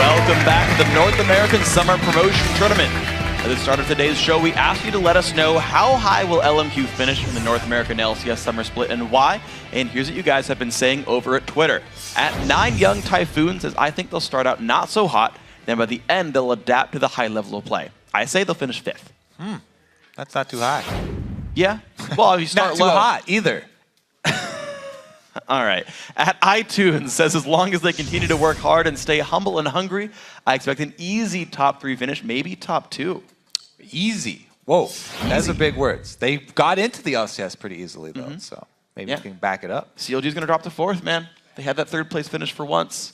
Welcome back to the North American Summer Promotion Tournament. At the start of today's show, we asked you to let us know how high will LMQ finish in the North American LCS Summer Split and why. And here's what you guys have been saying over at Twitter. At 9 Young Typhoon says, I think they'll start out not so hot, then by the end they'll adapt to the high level of play. I say they'll finish 5th. That's not too high. Yeah? Well, if you start Not too low. hot either. All right. At iTunes says, as long as they continue to work hard and stay humble and hungry, I expect an easy top 3 finish, maybe top 2. Easy. Whoa. Those are big words. They got into the LCS pretty easily, though, so maybe you can back it up. CLG's going to drop to 4th, man. They had that 3rd place finish for once.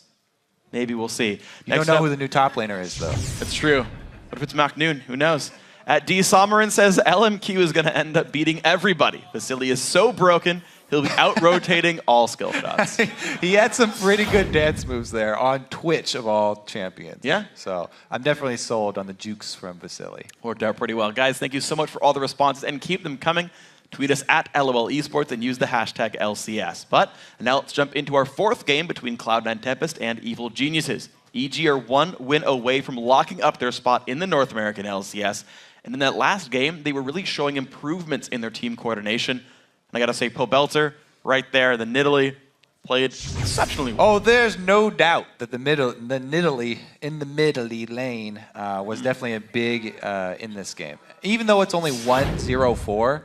Maybe we'll see. You don't know who the new top laner is, though. That's true. What if it's MacNoon? Who knows? At D. Somerin says, LMQ is going to end up beating everybody. Vasily is so broken, he'll be out-rotating all skill shots. He had some pretty good dance moves there on Twitch of all champions. Yeah. So I'm definitely sold on the jukes from Vasily. Worked out pretty well. Guys, thank you so much for all the responses, and keep them coming. Tweet us at LOL Esports and use the hashtag LCS. But now let's jump into our 4th game between Cloud9 Tempest and Evil Geniuses. EG are 1 win away from locking up their spot in the North American LCS. And in that last game, they were really showing improvements in their team coordination. And I got to say, Pobelter, right there, the Nidalee, played exceptionally well. Oh, there's no doubt that the Nidalee in the middle lane was definitely a big in this game. Even though it's only 1-0-4,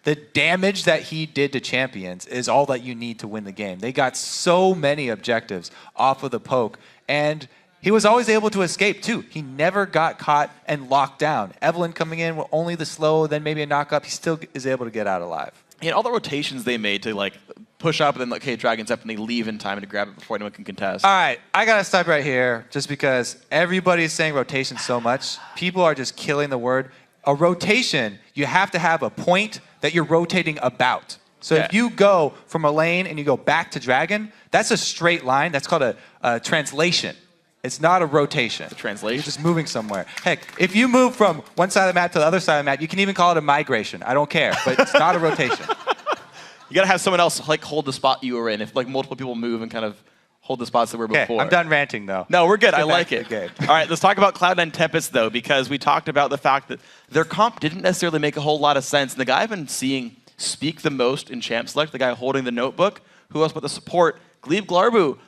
the damage that he did to champions is all that you need to win the game. They got so many objectives off of the poke, and he was always able to escape, too. He never got caught and locked down. Evelyn coming in with only the slow, then maybe a knock-up, he still is able to get out alive. And all the rotations they made to like push up and then like, okay, Dragon's up, and they leave in time to grab it before anyone can contest. All right, I got to stop right here just because everybody's saying rotation so much. People are just killing the word. A rotation, you have to have a point that you're rotating about. So if you go from a lane and you go back to Dragon, that's a straight line. That's called a translation. It's not a rotation. A translation? You're just moving somewhere. Heck, if you move from one side of the map to the other side of the map, you can even call it a migration. I don't care, but it's not a rotation. You got to have someone else like hold the spot you were in. If like multiple people move and kind of hold the spots that were before. I'm done ranting, though. No, we're good. I Get like back to it. the game. All right, let's talk about Cloud9 Tempest, though, because we talked about the fact that their comp didn't necessarily make a whole lot of sense. And the guy I've been seeing speak the most in Champ Select, the guy holding the notebook, who else but the support, Glebe Glarbu.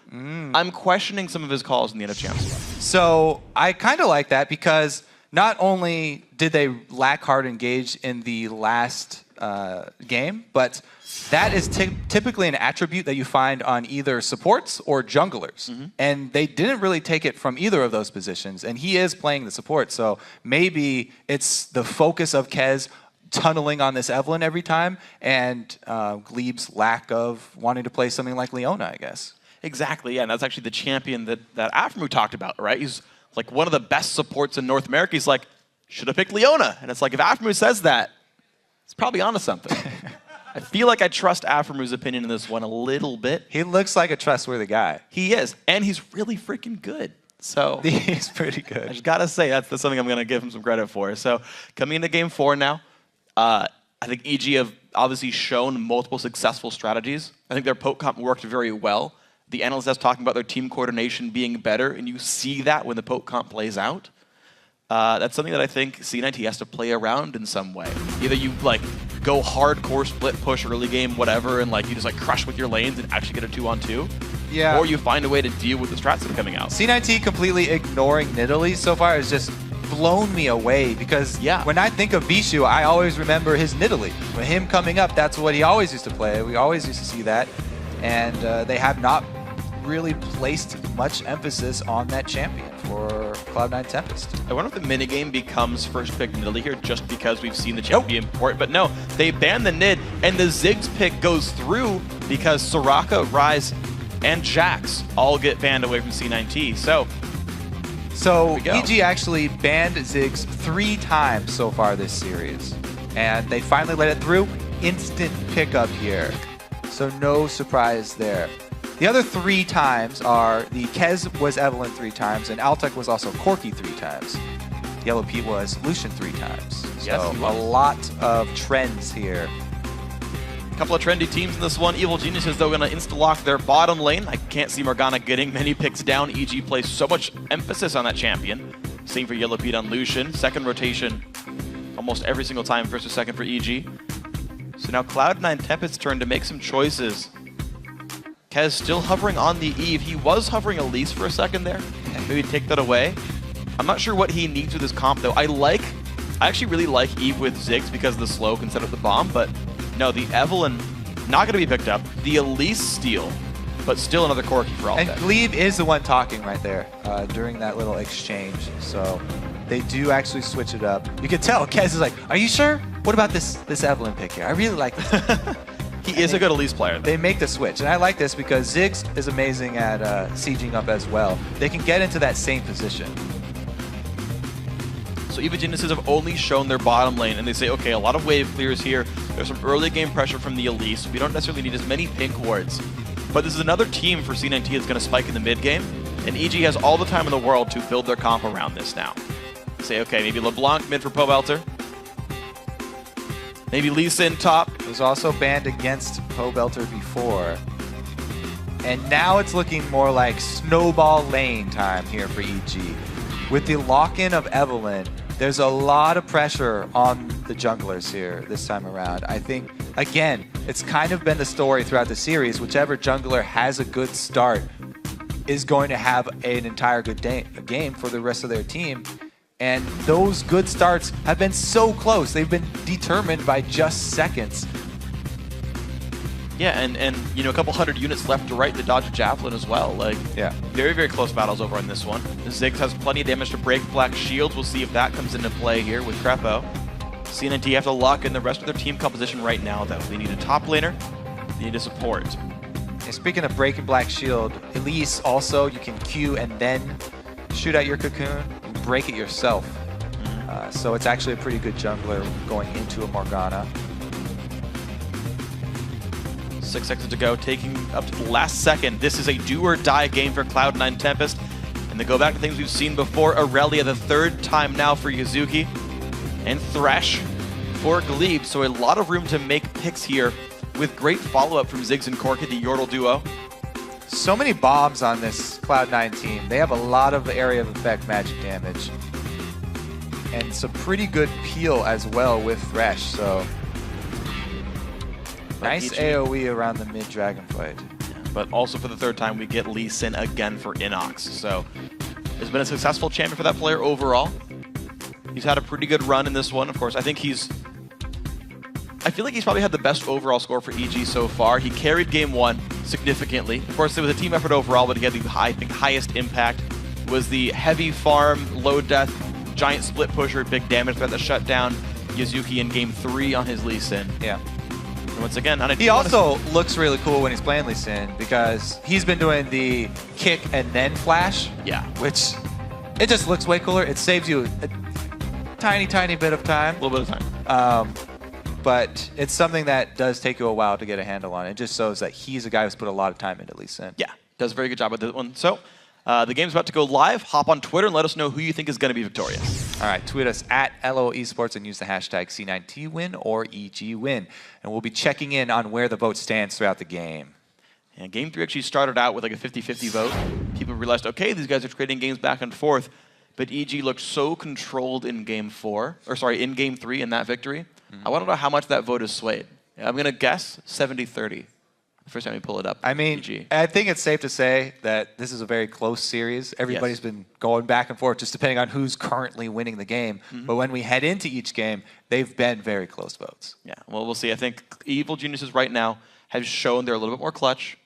I'm questioning some of his calls in the end of Champ Select. So I kind of like that because not only did they lack hard engage in the last game, but that is typically an attribute that you find on either supports or junglers. And they didn't really take it from either of those positions. And he is playing the support. So maybe it's the focus of Kez tunneling on this Evelyn every time and Glebe's lack of wanting to play something like Leona, I guess. Exactly, yeah. And that's actually the champion that Afremu talked about, right? He's like one of the best supports in North America. He's like, should have picked Leona. And it's like, if Afremu says that, it's probably onto something. I feel like I trust Afremu's opinion in this one a little bit. He looks like a trustworthy guy. He is, and he's really freaking good. So he's pretty good. I just gotta say that's something I'm gonna give him some credit for. So coming into Game 4 now, I think EG have obviously shown multiple successful strategies. I think their poke comp worked very well. The analyst is talking about their team coordination being better, and you see that when the poke comp plays out. That's something that I think C9T has to play around in some way. Either you like go hardcore split push early game, whatever, and like you just like crush with your lanes and actually get a 2-on-2. Yeah. Or you find a way to deal with the strats that are coming out. C9T completely ignoring Nidalee so far has just blown me away because when I think of Vishu, I always remember his Nidalee. With him coming up, that's what he always used to play. We always used to see that. And they have not really placed much emphasis on that champion for Cloud9 Tempest. I wonder if the minigame becomes first pick Nidalee here just because we've seen the champion port, but no, they ban the Nid, and the Ziggs pick goes through because Soraka, Ryze, and Jax all get banned away from C9T. So EG actually banned Ziggs 3 times so far this series, and they finally let it through. Instant pickup here, so no surprise there. The other 3 times are the Kez was Evelyn 3 times, and Altec was also Corki 3 times. Yellow Pete was Lucian 3 times. So a lot of trends here. Couple of trendy teams in this one. Evil Geniuses, though, going to insta-lock their bottom lane. I can't see Morgana getting many picks down. EG plays so much emphasis on that champion. Same for Yellow Pete on Lucian. Second rotation almost every single time, first or second for EG. So now Cloud9 Tempest's turn to make some choices. Kez still hovering on the Eve. He was hovering Elise for a second there. Maybe take that away. I'm not sure what he needs with his comp, though. I actually really like Eve with Ziggs because the slow can set up the bomb, but no, the Evelynn not going to be picked up. The Elise steal, but still another Corki for all and that. Glebe is the one talking right there during that little exchange. So they do actually switch it up. You can tell Kez is like, are you sure? What about this Evelynn pick here? I really like this. He is a good Elise player, though. They make the switch, and I like this because Ziggs is amazing at sieging up as well. They can get into that same position. So Evil Geniuses have only shown their bottom lane, and they say, okay, a lot of wave clears here. There's some early game pressure from the Elise. We don't necessarily need as many pink wards. But this is another team for C9T that's going to spike in the mid game, and EG has all the time in the world to build their comp around this now. Say, okay, maybe LeBlanc mid for Pobelter. Maybe Lee Sin top. It was also banned against Pobelter before. And now it's looking more like snowball lane time here for EG. With the lock-in of Evelynn, there's a lot of pressure on the junglers here this time around. I think, again, it's kind of been the story throughout the series. Whichever jungler has a good start is going to have an entire good game for the rest of their team. And those good starts have been so close. They've been determined by just seconds. Yeah, and you know, a couple hundred units left to right to dodge a Javelin as well. Like, yeah, very, very close battles over on this one. Ziggs has plenty of damage to break Black Shields. We'll see if that comes into play here with Crepo. C9T have to lock in the rest of their team composition right now, though. They need a top laner, they need a support. And speaking of breaking Black Shield, Elise also, you can Q and then shoot out your cocoon and break it yourself. So it's actually a pretty good jungler going into a Morgana. 6 seconds to go, taking up to the last second. This is a do-or-die game for Cloud9 Tempest. And they go back to things we've seen before. Aurelia, the third time now for Yuzuki. And Thresh for Glebe. So a lot of room to make picks here with great follow-up from Ziggs and Corki, the Yordle duo. So many bombs on this Cloud9 team. They have a lot of area of effect magic damage. And some pretty good peel as well with Thresh. So nice AoE around the mid-dragon fight. But also for the third time, we get Lee Sin again for Inox. So it's been a successful champion for that player overall. He's had a pretty good run in this one. Of course, I feel like he's probably had the best overall score for EG so far. He carried game one significantly. Of course, it was a team effort overall, but he had the highest impact. Was the heavy farm, low death, giant split pusher, big damage threat that shut down Yuzuki in game 3 on his Lee Sin. Yeah. And once again, he also looks really cool when he's playing Lee Sin because he's been doing the kick and then flash. Yeah. Which, it just looks way cooler. It saves you a tiny, tiny bit of time. A little bit of time. But it's something that does take you a while to get a handle on. It just shows that he's a guy who's put a lot of time into Lee Sin. Yeah, does a very good job with this one. So the game's about to go live. Hop on Twitter and let us know who you think is going to be victorious. All right, tweet us at LO Esports and use the hashtag C9TWin or EGWin. And we'll be checking in on where the vote stands throughout the game. And game 3 actually started out with like a 50-50 vote. People realized, okay, these guys are trading games back and forth. But EG looked so controlled in game 3 in that victory. I want to know how much that vote is swayed. I'm going to guess 70-30. The first time we pull it up. I mean, EG. I think it's safe to say that this is a very close series. Everybody's been going back and forth just depending on who's currently winning the game. But when we head into each game, they've been very close votes. Yeah, well, we'll see. I think Evil Geniuses right now have shown they're a little bit more clutch.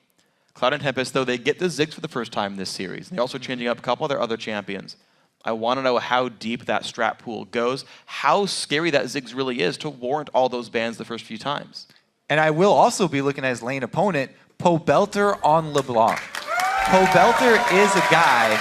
Cloud and Tempest, though, they get the Ziggs for the first time this series. They're also changing up a couple of their other champions. I want to know how deep that strat pool goes, how scary that Ziggs really is to warrant all those bans the first few times. And I will also be looking at his lane opponent, Pobelter on LeBlanc. Pobelter is a guy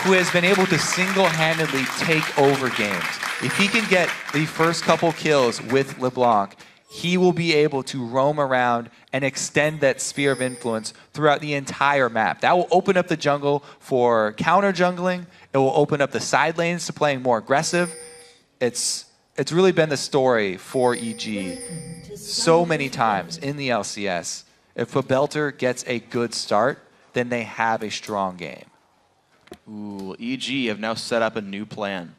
who has been able to single-handedly take over games. If he can get the first couple kills with LeBlanc, he will be able to roam around and extend that sphere of influence throughout the entire map. That will open up the jungle for counter jungling. It will open up the side lanes to playing more aggressive. It's really been the story for EG so many times in the LCS, if a Belter gets a good start, then they have a strong game. Ooh, EG have now set up a new plan.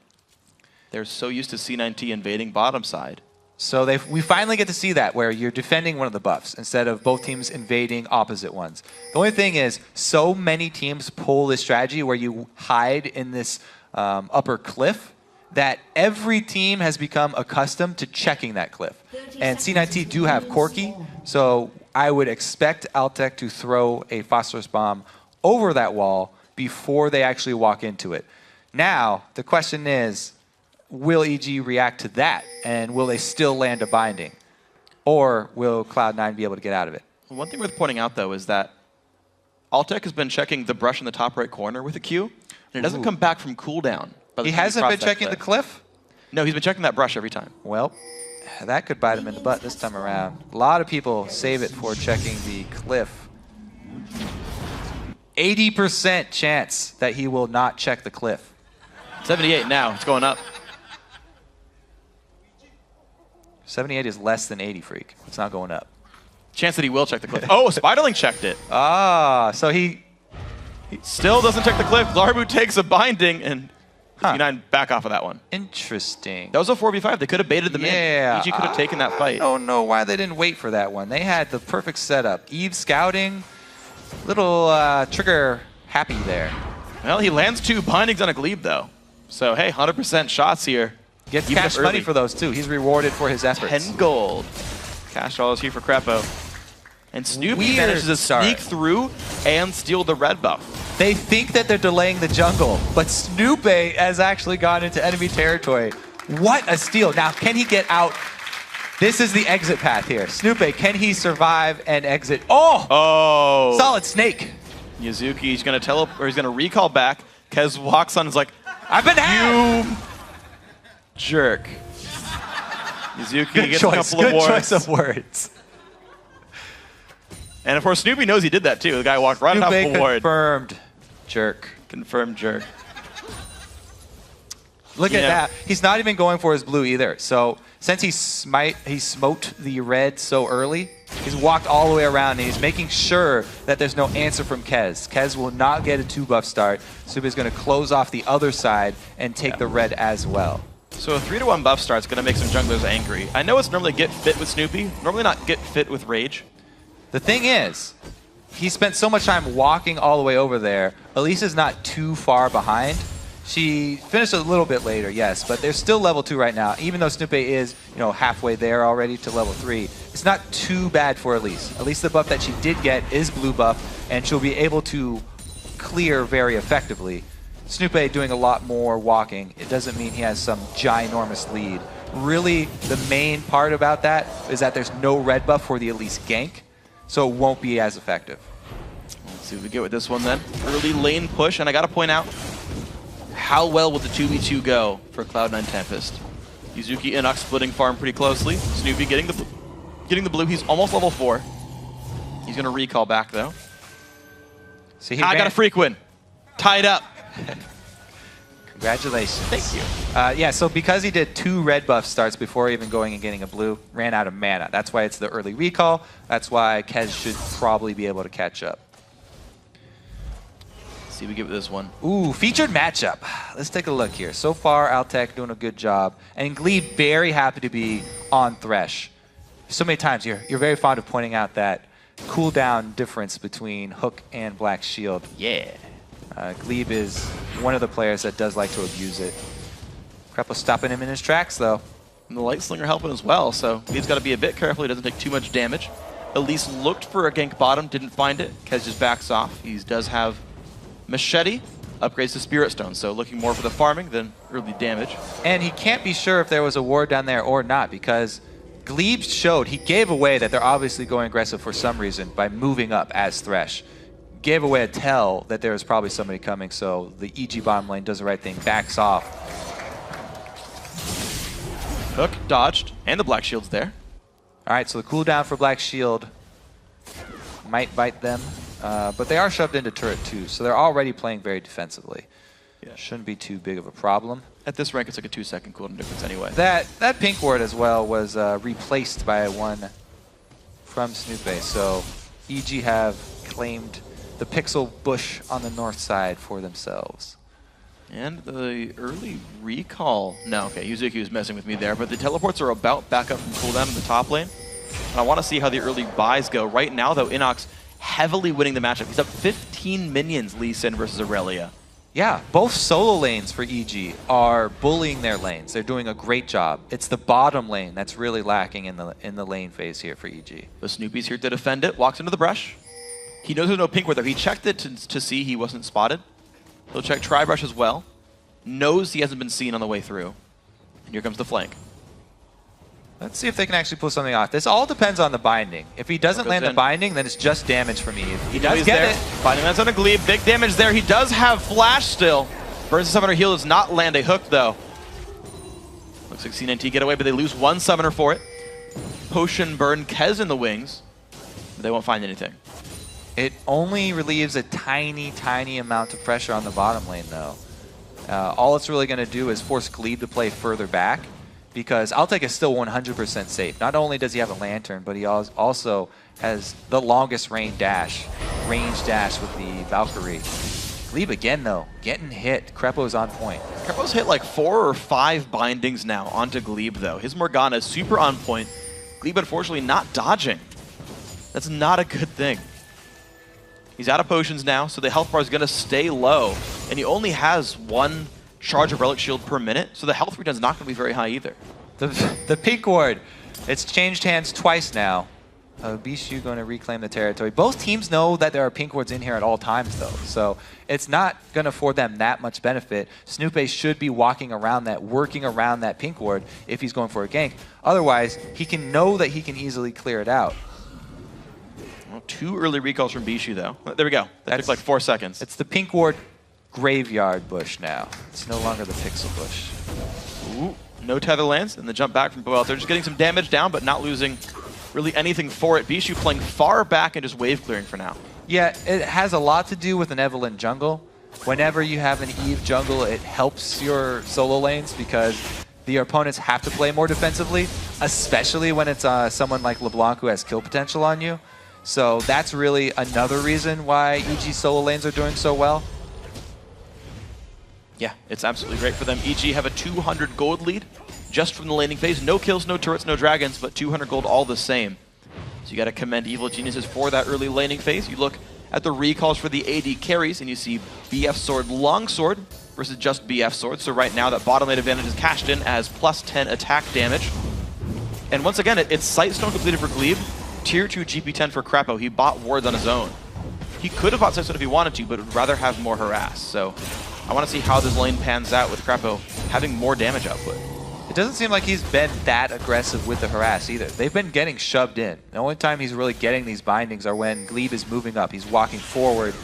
They're so used to C9T invading bottom side. So we finally get to see that, where you're defending one of the buffs instead of both teams invading opposite ones. The only thing is, so many teams pull this strategy where you hide in this upper cliff that every team has become accustomed to checking that cliff. And C9T do have Corki, so I would expect Altec to throw a phosphorus bomb over that wall before they actually walk into it. Now, the question is, will EG react to that, and will they still land a binding? Or will Cloud9 be able to get out of it? One thing worth pointing out, though, is that Altec has been checking the brush in the top right corner with a Q, and it doesn't come back from cooldown. He hasn't been checking the cliff? No, he's been checking that brush every time. Well, that could bite him in the butt this time around. A lot of people save it for checking the cliff. 80% chance that he will not check the cliff. 78 now. It's going up. 78 is less than 80, Freak. It's not going up. Chance that he will check the cliff. Oh, Spiderling checked it. Ah, so he still doesn't check the cliff. Larbu takes a binding, and C9 back off of that one. Interesting. That was a 4v5. They could have baited them in. EG could have taken that fight. I don't know why they didn't wait for that one. They had the perfect setup. Eve scouting, little trigger happy there. Well, he lands 2 bindings on a Glebe, though. So, hey, 100% shots here. Gets cash money for those, too. He's rewarded for his efforts. 10 gold. Cash dollars here for Crepo. And Snoopy manages to sneak through and steal the red buff. They think that they're delaying the jungle, but Snoopy has actually gone into enemy territory. What a steal. Now, can he get out? This is the exit path here. Snoopy, can he survive and exit? Oh! Solid snake. Yuzuki's going to he's going to recall back. Kez walks on and is like, I've been had! You jerk. Yuzuki gets choice. a couple of words. Good choice of words. And of course, Snoopy knows he did that too. The guy walked right on top of the ward. Confirmed jerk. Confirmed jerk. Look at that. He's not even going for his blue either. So since he smote the red so early, he's walked all the way around and he's making sure that there's no answer from Kez. Kez will not get a 2-buff start. Snoopy's going to close off the other side and take the red as well. So a 3-1 buff start is going to make some junglers angry. I know it's normally get fit with Snoopy, normally not get fit with Rage. The thing is, he spent so much time walking all the way over there. Elisa's not too far behind. She finished a little bit later, yes, but they're still level 2 right now. Even though Snoopy is, halfway there already to level 3, it's not too bad for Elise. At least the buff that she did get is blue buff, and she'll be able to clear very effectively. Snoopy doing a lot more walking. It doesn't mean he has some ginormous lead. Really, the main part about that is that there's no red buff for the Elise gank, so it won't be as effective. Let's see what we get with this one then. Early lane push, and I got to point out, how well would the 2v2 go for Cloud9 Tempest? Yuzuki and Ux splitting farm pretty closely. Snoopy getting the blue. He's almost level 4. He's going to recall back, though. So I got a freak win. Tied up. Congratulations. Thank you. Yeah, so because he did 2 red buff starts before even going and getting a blue, ran out of mana. That's why it's the early recall. That's why Kez should probably be able to catch up. See what we get with this one. Ooh, featured matchup. Let's take a look here. So far, Altec doing a good job. And Glebe very happy to be on Thresh. So many times you're very fond of pointing out that cooldown difference between Hook and Black Shield. Yeah. Glebe is one of the players that does like to abuse it. Crepo's stopping him in his tracks, though. And the Light Slinger helping as well, so he's got to be a bit careful he doesn't take too much damage. Elise looked for a gank bottom, didn't find it. Kez just backs off. He does have Machete, upgrades to Spirit Stone, so looking more for the farming than early damage. And he can't be sure if there was a ward down there or not, because Glebe showed, he gave away that they're obviously going aggressive for some reason by moving up as Thresh. Gave away a tell that there was probably somebody coming, so the EG bottom lane does the right thing, backs off. Hook dodged, and the Black Shield's there. All right, so the cooldown for Black Shield might bite them, but they are shoved into turret too, so they're already playing very defensively. Yeah. Shouldn't be too big of a problem. At this rank, it's like a 2-second cooldown difference anyway. That pink ward as well was replaced by one from Snoopy. So EG have claimed the pixel bush on the north side for themselves. And the early recall. No, okay, Yuzuki was messing with me there, but the teleports are about back up from cooldown in the top lane. And I want to see how the early buys go. Right now, though, Inox heavily winning the matchup. He's up 15 minions, Lee Sin versus Aurelia. Yeah, both solo lanes for EG are bullying their lanes. They're doing a great job. It's the bottom lane that's really lacking in the lane phase here for EG. But Snoopy's here to defend it, walks into the brush. He knows there's no pink ward there. He checked it to see he wasn't spotted. He'll check Tri-Brush as well. Knows he hasn't been seen on the way through. And here comes the flank. Let's see if they can actually pull something off. This all depends on the binding. If he doesn't land the binding, then it's just damage for me. If he does get it. Binding lands on a Glebe. Big damage there. He does have flash still. Burns the summoner heal, does not land a hook though. Looks like C9T get away, but they lose one summoner for it. Potion burn Kez in the wings. But they won't find anything. It only relieves a tiny, tiny amount of pressure on the bottom lane, though. All it's really going to do is force Glebe to play further back, because Altec is still 100% safe. Not only does he have a lantern, but he also has the longest range dash with the Valkyrie. Glebe again, though, getting hit. Crepo's on point. Crepo's hit like 4 or 5 bindings now onto Glebe, though. His Morgana is super on point. Glebe, unfortunately, not dodging. That's not a good thing. He's out of potions now, so the health bar is going to stay low. And he only has 1 charge of Relic Shield per minute, so the health return is not going to be very high either. The pink ward, it's changed hands twice now. Bishu going to reclaim the territory. Both teams know that there are pink wards in here at all times, though, so it's not going to afford them that much benefit. Snoopy should be walking around that, working around that pink ward if he's going for a gank. Otherwise, he can know that he can easily clear it out. Well, 2 early recalls from Bishu, though. There we go. That took like 4 seconds. It's the pink ward graveyard bush now. It's no longer the pixel bush. Ooh, no tether lands, and the jump back from Boel. They're just getting some damage down, but not losing really anything for it. Bishu playing far back and just wave clearing for now. Yeah, it has a lot to do with an Evelynn jungle. Whenever you have an Eve jungle, it helps your solo lanes because the opponents have to play more defensively, especially when it's someone like LeBlanc who has kill potential on you. So that's really another reason why EG solo lanes are doing so well. Yeah, it's absolutely great for them. EG have a 200 gold lead just from the laning phase. No kills, no turrets, no dragons, but 200 gold all the same. So you got to commend Evil Geniuses for that early laning phase. You look at the recalls for the AD carries, and you see BF Sword, Longsword versus just BF Sword. So right now that bottom lane advantage is cashed in as plus 10 attack damage. And once again, it's Sightstone completed for Glebe. Tier 2 GP10 for Crepo. He bought wards on his own. He could have bought Sightstone if he wanted to, but would rather have more harass. So I want to see how this lane pans out with Crepo having more damage output. It doesn't seem like he's been that aggressive with the harass either. They've been getting shoved in. The only time he's really getting these bindings are when Glebe is moving up. He's walking forward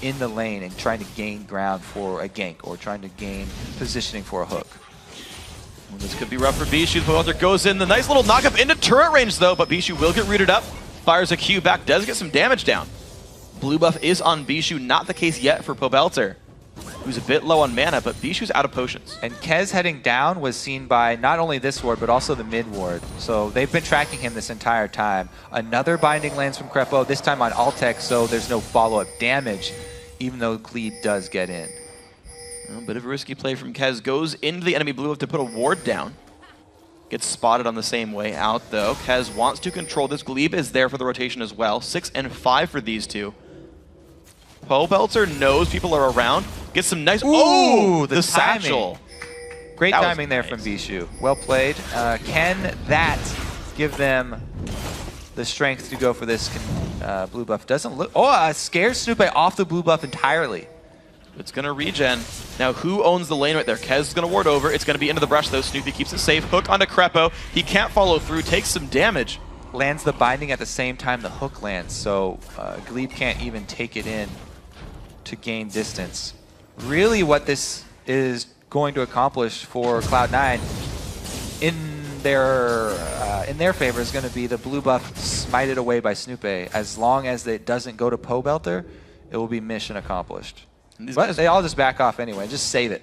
in the lane and trying to gain ground for a gank or trying to gain positioning for a hook. Well, this could be rough for Bishu. The Welter goes in. The nice little knock-up into turret range, though, but Bishu will get rooted up. Fires a Q back, does get some damage down. Blue buff is on Bishu, not the case yet for Pobelter, who's a bit low on mana, but Bishu's out of potions. And Kez heading down was seen by not only this ward, but also the mid ward. So they've been tracking him this entire time. Another binding lands from Crepo, this time on Altec, so there's no follow-up damage, even though Glebe does get in. A bit of a risky play from Kez. Goes into the enemy blue buff to put a ward down. Gets spotted on the same way out, though. Kez wants to control this. Glebe is there for the rotation as well. 6 and 5 for these two. Pobelter knows people are around. Gets some nice... Ooh, the satchel. Great timing there from Bishu. Well played. Can that give them the strength to go for this blue buff? Doesn't look... Oh, scares Snoopy off the blue buff entirely. It's going to regen. Now, who owns the lane right there? Kez is going to ward over. It's going to be into the brush, though. Snoopy keeps it safe. Hook onto Crepo. He can't follow through. Takes some damage. Lands the binding at the same time the hook lands, so Glebe can't even take it in to gain distance. Really what this is going to accomplish for Cloud9 in their favor is going to be the blue buff smited away by Snoopy. As long as it doesn't go to Pobelter, it will be mission accomplished. But they all just back off anyway. Just save it.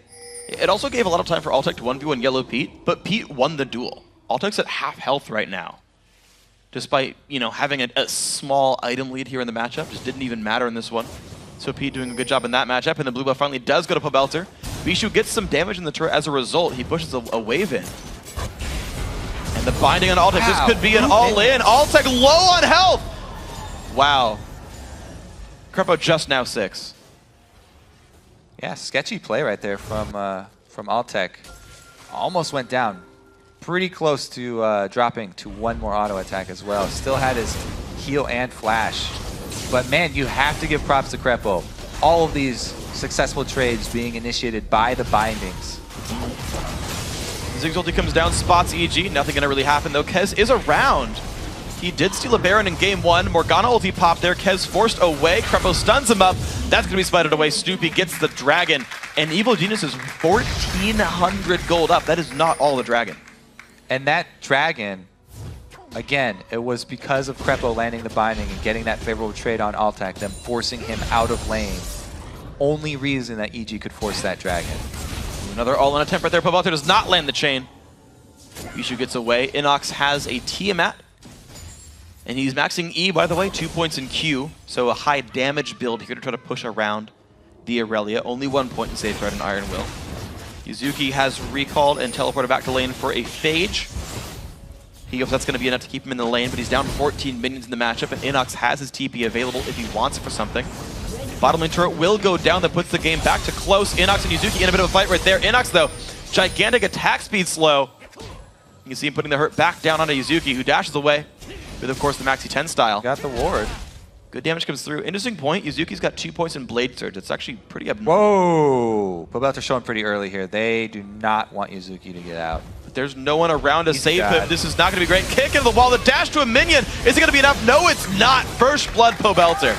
It also gave a lot of time for Altec to 1v1 Yellow Pete, but Pete won the duel. Altec's at half health right now. Despite, having a small item lead here in the matchup, just didn't even matter in this one. So Pete doing a good job in that matchup, and the blue buff finally does go to Pobelter. Bishu gets some damage in the turret as a result. He pushes a wave in. And the binding on Altec, this could be an all-in. Altec low on health! Wow. Crepo just now 6. Yeah, sketchy play right there from Altec. Almost went down. Pretty close to dropping to one more auto attack as well. Still had his heal and flash. But man, you have to give props to Crepo. All of these successful trades being initiated by the bindings. Ziggs ulti comes down, spots EG. Nothing gonna really happen though. Kez is around. He did steal a Baron in game 1. Morgana ulti popped there. Kez forced away. Crepo stuns him up. That's gonna be spited away. Snoopy gets the dragon. And Evil Genius is 1,400 gold up. That is not all the dragon. And that dragon, again, it was because of Crepo landing the binding and getting that favorable trade on Altec, them forcing him out of lane. Only reason that EG could force that dragon. Another all-in attempt right there. Pobelter does not land the chain. Bishu gets away. Inox has a Tiamat. And he's maxing E, by the way, 2 points in Q. So a high damage build here to try to push around the Aurelia. Only 1 point in Safeguard and Iron Will. Yuzuki has recalled and teleported back to lane for a Phage. He hopes that's going to be enough to keep him in the lane, but he's down 14 minions in the matchup, and Inox has his TP available if he wants it for something. Bottom lane turret will go down. That puts the game back to close. Inox and Yuzuki in a bit of a fight right there. Inox, though, gigantic attack speed slow. You can see him putting the hurt back down onto Yuzuki, who dashes away with, of course, the Maxi 10 style. Got the ward. Good damage comes through. Interesting point, Yuzuki's got 2 points in Blade Surge. It's actually pretty abnormal. Whoa! Pobelter showing pretty early here. They do not want Yuzuki to get out. But there's no one around to save him. This is not going to be great. Kick into the wall, the dash to a minion. Is it going to be enough? No, it's not. First blood Pobelter.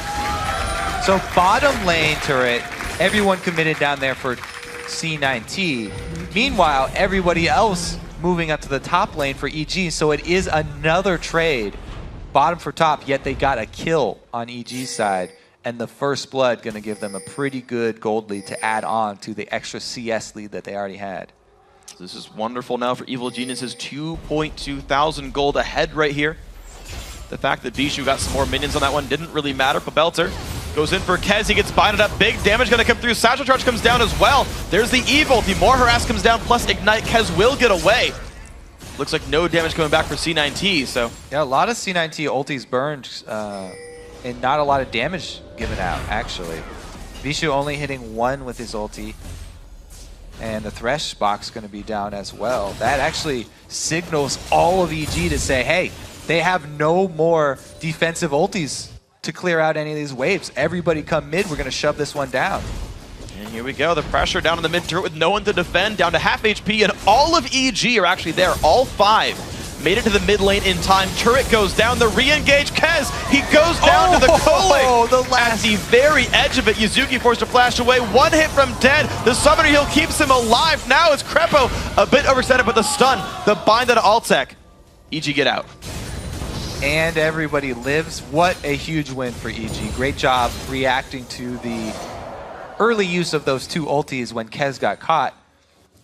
So bottom lane turret, everyone committed down there for C9T. Meanwhile, everybody else moving up to the top lane for EG. So it is another trade. Bottom for top, yet they got a kill on EG's side. And the first blood going to give them a pretty good gold lead to add on to the extra CS lead that they already had. This is wonderful now for Evil Genius's 2.2 thousand gold ahead right here. The fact that Bishu got some more minions on that one didn't really matter. Pobelter goes in for Kez. He gets binded up. Big damage going to come through. Satchel Charge comes down as well. There's the Evil. The more harass comes down, plus Ignite. Kez will get away. Looks like no damage coming back for C9T, so. Yeah, a lot of C9T ultis burned and not a lot of damage given out, actually. Bishu only hitting 1 with his ulti. And the Thresh box going to be down as well. That actually signals all of EG to say, hey, they have no more defensive ultis to clear out any of these waves. Everybody come mid, we're going to shove this one down. And here we go, the pressure down in the mid turret with no one to defend, down to half HP, and all of EG are actually there. All 5 made it to the mid lane in time. Turret goes down, the re-engage. Kez, he goes down to the Kolik. At the very edge of it, Yuzuki forced to flash away. 1 hit from dead. The Summoner Heal keeps him alive. Now it's Crepo, a bit overextended, but the stun, the bind out of Altec. EG get out. And everybody lives. What a huge win for EG. Great job reacting to the early use of those 2 ultis when Kez got caught.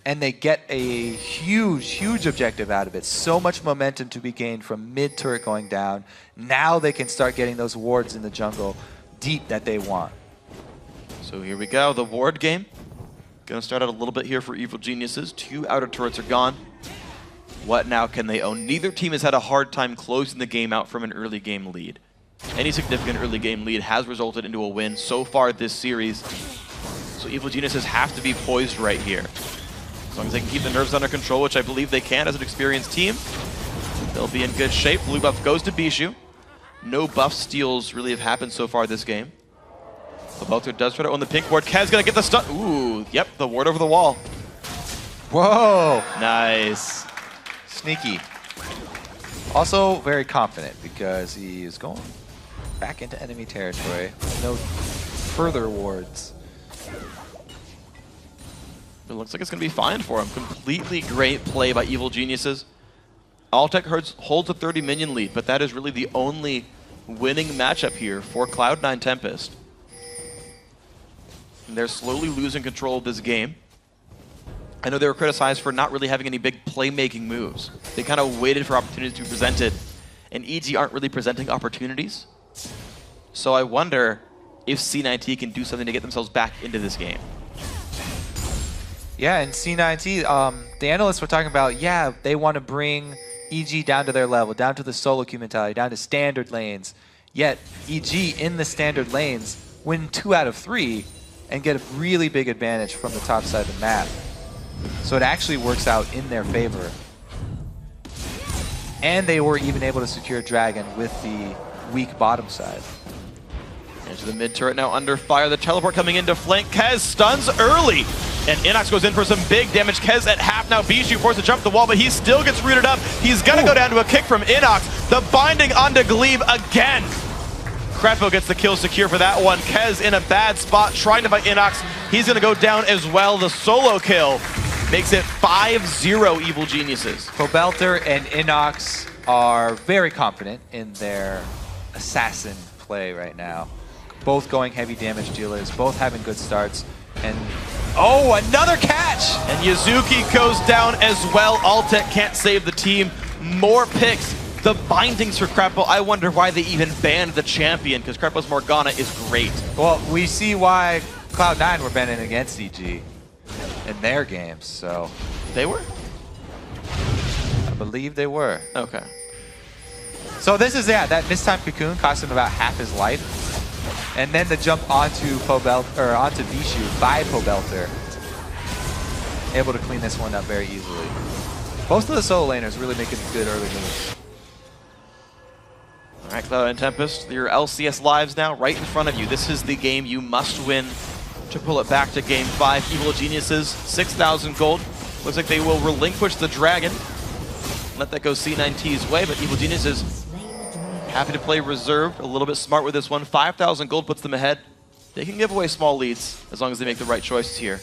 And they get a huge, huge objective out of it. So much momentum to be gained from mid turret going down. Now they can start getting those wards in the jungle deep that they want. So here we go, the ward game. Gonna start out a little bit here for Evil Geniuses. 2 outer turrets are gone. What now can they own? Neither team has had a hard time closing the game out from an early game lead. Any significant early game lead has resulted into a win so far this series. So Evil Geniuses have to be poised right here. As long as they can keep the nerves under control, which I believe they can as an experienced team, they'll be in good shape. Blue buff goes to Bishu. No buff steals really have happened so far this game. Pobelter does try to own the pink ward. Kez gonna get the stun. Ooh, yep, the ward over the wall. Whoa! Nice. Sneaky. Also very confident because he is going back into enemy territory. No further wards. It looks like it's going to be fine for him. Completely great play by Evil Geniuses. Altec holds a 30 minion lead, but that is really the only winning matchup here for Cloud9 Tempest. And they're slowly losing control of this game. I know they were criticized for not really having any big playmaking moves. They kind of waited for opportunities to be presented, and EG aren't really presenting opportunities. So I wonder if C9T can do something to get themselves back into this game. Yeah, and C9T, the analysts were talking about, yeah, they want to bring EG down to their level, down to the solo queue mentality, down to standard lanes. Yet EG in the standard lanes win 2 out of 3 and get a really big advantage from the top side of the map. So it actually works out in their favor. And they were even able to secure Dragon with the weak bottom side. Into the mid turret now under fire. The teleport coming in to flank. Kez stuns early. And Inox goes in for some big damage. Kez at half now. Bijou forced to jump the wall, but he still gets rooted up. He's going to go down to a kick from Inox. The binding onto Glebe again. Krepo gets the kill secure for that one. Kez in a bad spot trying to fight Inox. He's going to go down as well. The solo kill makes it 5-0 Evil Geniuses. Pobelter and Inox are very confident in their assassin play right now. Both going heavy damage dealers, both having good starts. And oh, another catch! And Yuzuki goes down as well. Altec can't save the team. More picks. The bindings for Krepo. I wonder why they even banned the champion, because Krepo's Morgana is great. Well, we see why Cloud9 were banning against EG in their games, so. They were? I believe they were. Okay. So this is, yeah, that mistimed cocoon cost him about half his life. And then the jump onto onto Bijou by Pobelter. Able to clean this one up very easily. Both of the solo laners really making good early moves. All right, Cloud and Tempest, your LCS lives now right in front of you. This is the game you must win to pull it back to Game 5. Evil Geniuses, 6,000 gold. Looks like they will relinquish the Dragon. Let that go C9T's way, but Evil Geniuses happy to play reserved, a little bit smart with this one. 5,000 gold puts them ahead. They can give away small leads as long as they make the right choices here.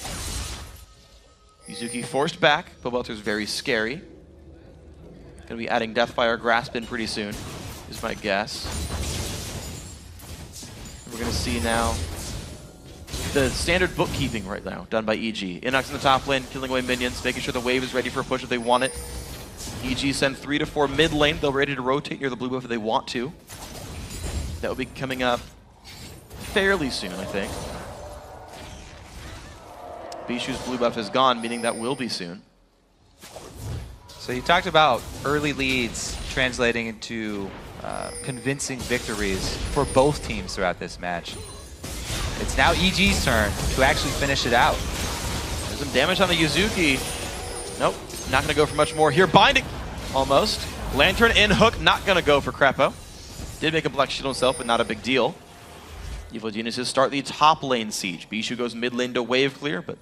Yuzuki forced back. Pobelter's very scary. Going to be adding Deathfire Grasp in pretty soon, is my guess. We're going to see now the standard bookkeeping right now done by EG. Inox in the top lane, killing away minions, making sure the wave is ready for a push if they want it. EG send 3 to 4 mid lane. They'll be ready to rotate near the blue buff if they want to. That will be coming up fairly soon, I think. Bijou's blue buff is gone, meaning that will be soon. So you talked about early leads translating into convincing victories for both teams throughout this match. It's now EG's turn to actually finish it out. There's some damage on the Yuzuki. Nope, not going to go for much more here. Binding, almost. Lantern in hook, not going to go for Krepo. Did make a Black Shield himself, but not a big deal. Evil Geniuses start the top lane siege. Bijou goes mid lane to wave clear, but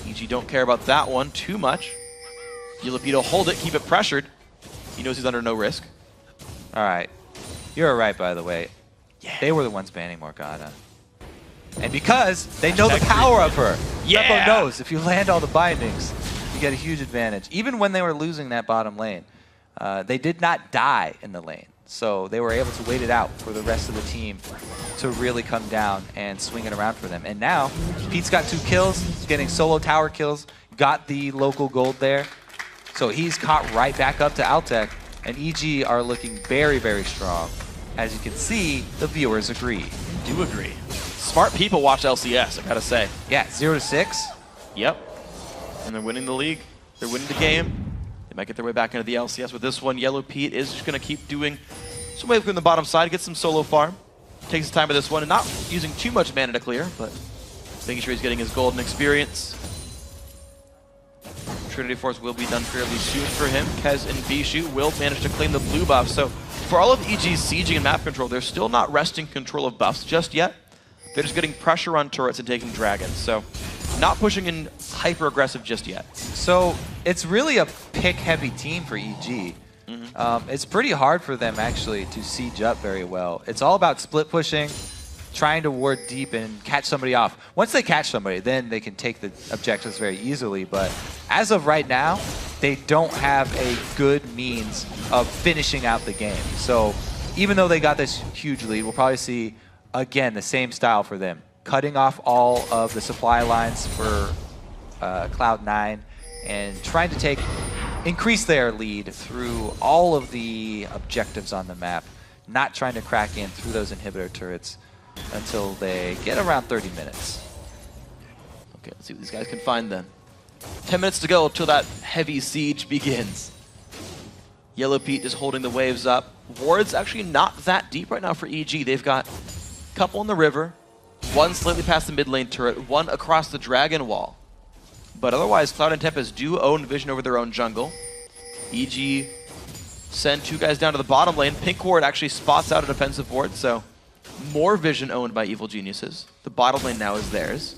EG don't care about that one too much. Yulapido hold it, keep it pressured. He knows he's under no risk. All right. You're right, by the way. Yeah. They were the ones banning Morgana. And because they know the power of her. Yeah. Krepo knows if you land all the bindings, you get a huge advantage. Even when they were losing that bottom lane, they did not die in the lane. So they were able to wait it out for the rest of the team to really come down and swing it around for them. And now, Pete's got 2 kills. He's getting solo tower kills. Got the local gold there. So he's caught right back up to Altec. And EG are looking very, very strong. As you can see, the viewers agree. Do agree. Smart people watch LCS, I gotta say. Yeah, 0-6. Yep. And they're winning the league. They're winning the game. They might get their way back into the LCS with this one. Yellow Pete is just going to keep doing some wave from the bottom side, get some solo farm. Takes his time with this one and not using too much mana to clear, but making sure he's getting his golden experience. Trinity Force will be done fairly soon for him. Kez and Bijou will manage to claim the blue buff. So for all of EG's sieging and map control, they're still not resting control of buffs just yet. They're just getting pressure on turrets and taking dragons. So not pushing in hyper aggressive just yet. So it's really a pick-heavy team for EG. It's pretty hard for them actually to siege up very well. It's all about split pushing, trying to ward deep and catch somebody off. Once they catch somebody, then they can take the objectives very easily. But as of right now, they don't have a good means of finishing out the game. So even though they got this huge lead, we'll probably see, again, the same style for them. cutting off all of the supply lines for Cloud9 and trying to increase their lead through all of the objectives on the map, not trying to crack in through those inhibitor turrets until they get around 30 minutes. Okay, let's see what these guys can find then. 10 minutes to go till that heavy siege begins. Yellow Pete just holding the waves up. Ward's actually not that deep right now for EG. They've got a couple in the river, one slightly past the mid lane turret, one across the dragon wall. But otherwise, Cloud and Tempest do own vision over their own jungle. EG send 2 guys down to the bottom lane. Pink Ward actually spots out a defensive ward, so more vision owned by Evil Geniuses. The bottom lane now is theirs.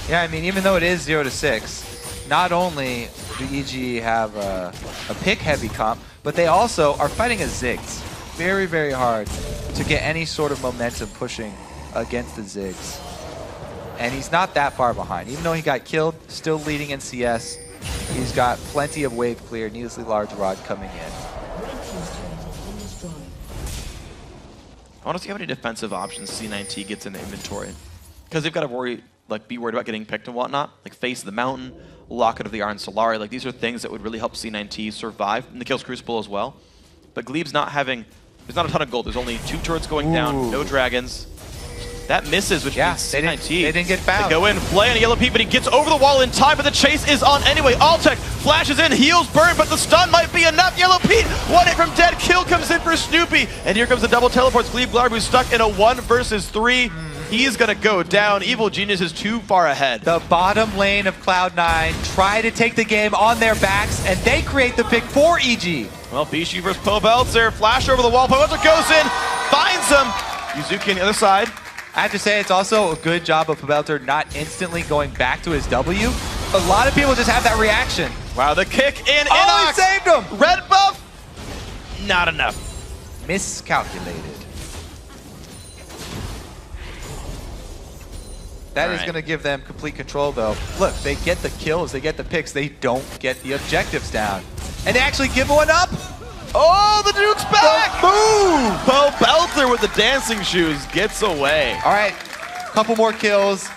Yeah, I mean, even though it is 0 to 6, not only do EG have a pick-heavy comp, but they also are fighting a Ziggs. Very, very hard to get any sort of momentum pushing against the Ziggs. And he's not that far behind. Even though he got killed, still leading in CS. He's got plenty of wave clear, needlessly large rod coming in. I want to see how many defensive options C9T gets in the inventory. Because they've got to be worried about getting picked and whatnot. Like Face of the Mountain, Locket of the Iron Solari. Like these are things that would really help C9T survive. And the Kills Crucible as well. But Glebe's not having, there's not a ton of gold. There's only 2 turrets going down, no dragons. That misses, which means C9T. They didn't get found. They go in, play on a Yellow Pete, but he gets over the wall in time, but the chase is on anyway. Altec flashes in, heals burn, but the stun might be enough. Yellow Pete, 1 hit from dead, kill comes in for Snoopy, and here comes the double teleports. Glebe Glarb, who's stuck in a 1 versus 3. He's gonna go down. Evil Genius is too far ahead. The bottom lane of Cloud9 try to take the game on their backs, and they create the pick for EG. Well, Bishi versus Pobeltzer, flash over the wall. Pobeltzer goes in, finds him. Yuzuki on the other side. I have to say, it's also a good job of Pobeltzer not instantly going back to his W. A lot of people just have that reaction. Wow, the kick in. Oh, he saved him! Red buff, not enough. Miscalculated. That is going to give them complete control, though. Look, they get the kills, they get the picks, they don't get the objectives down. And they actually give one up! Oh, the Duke's back! Boom! Pobeltzer with the dancing shoes gets away. All right, couple more kills.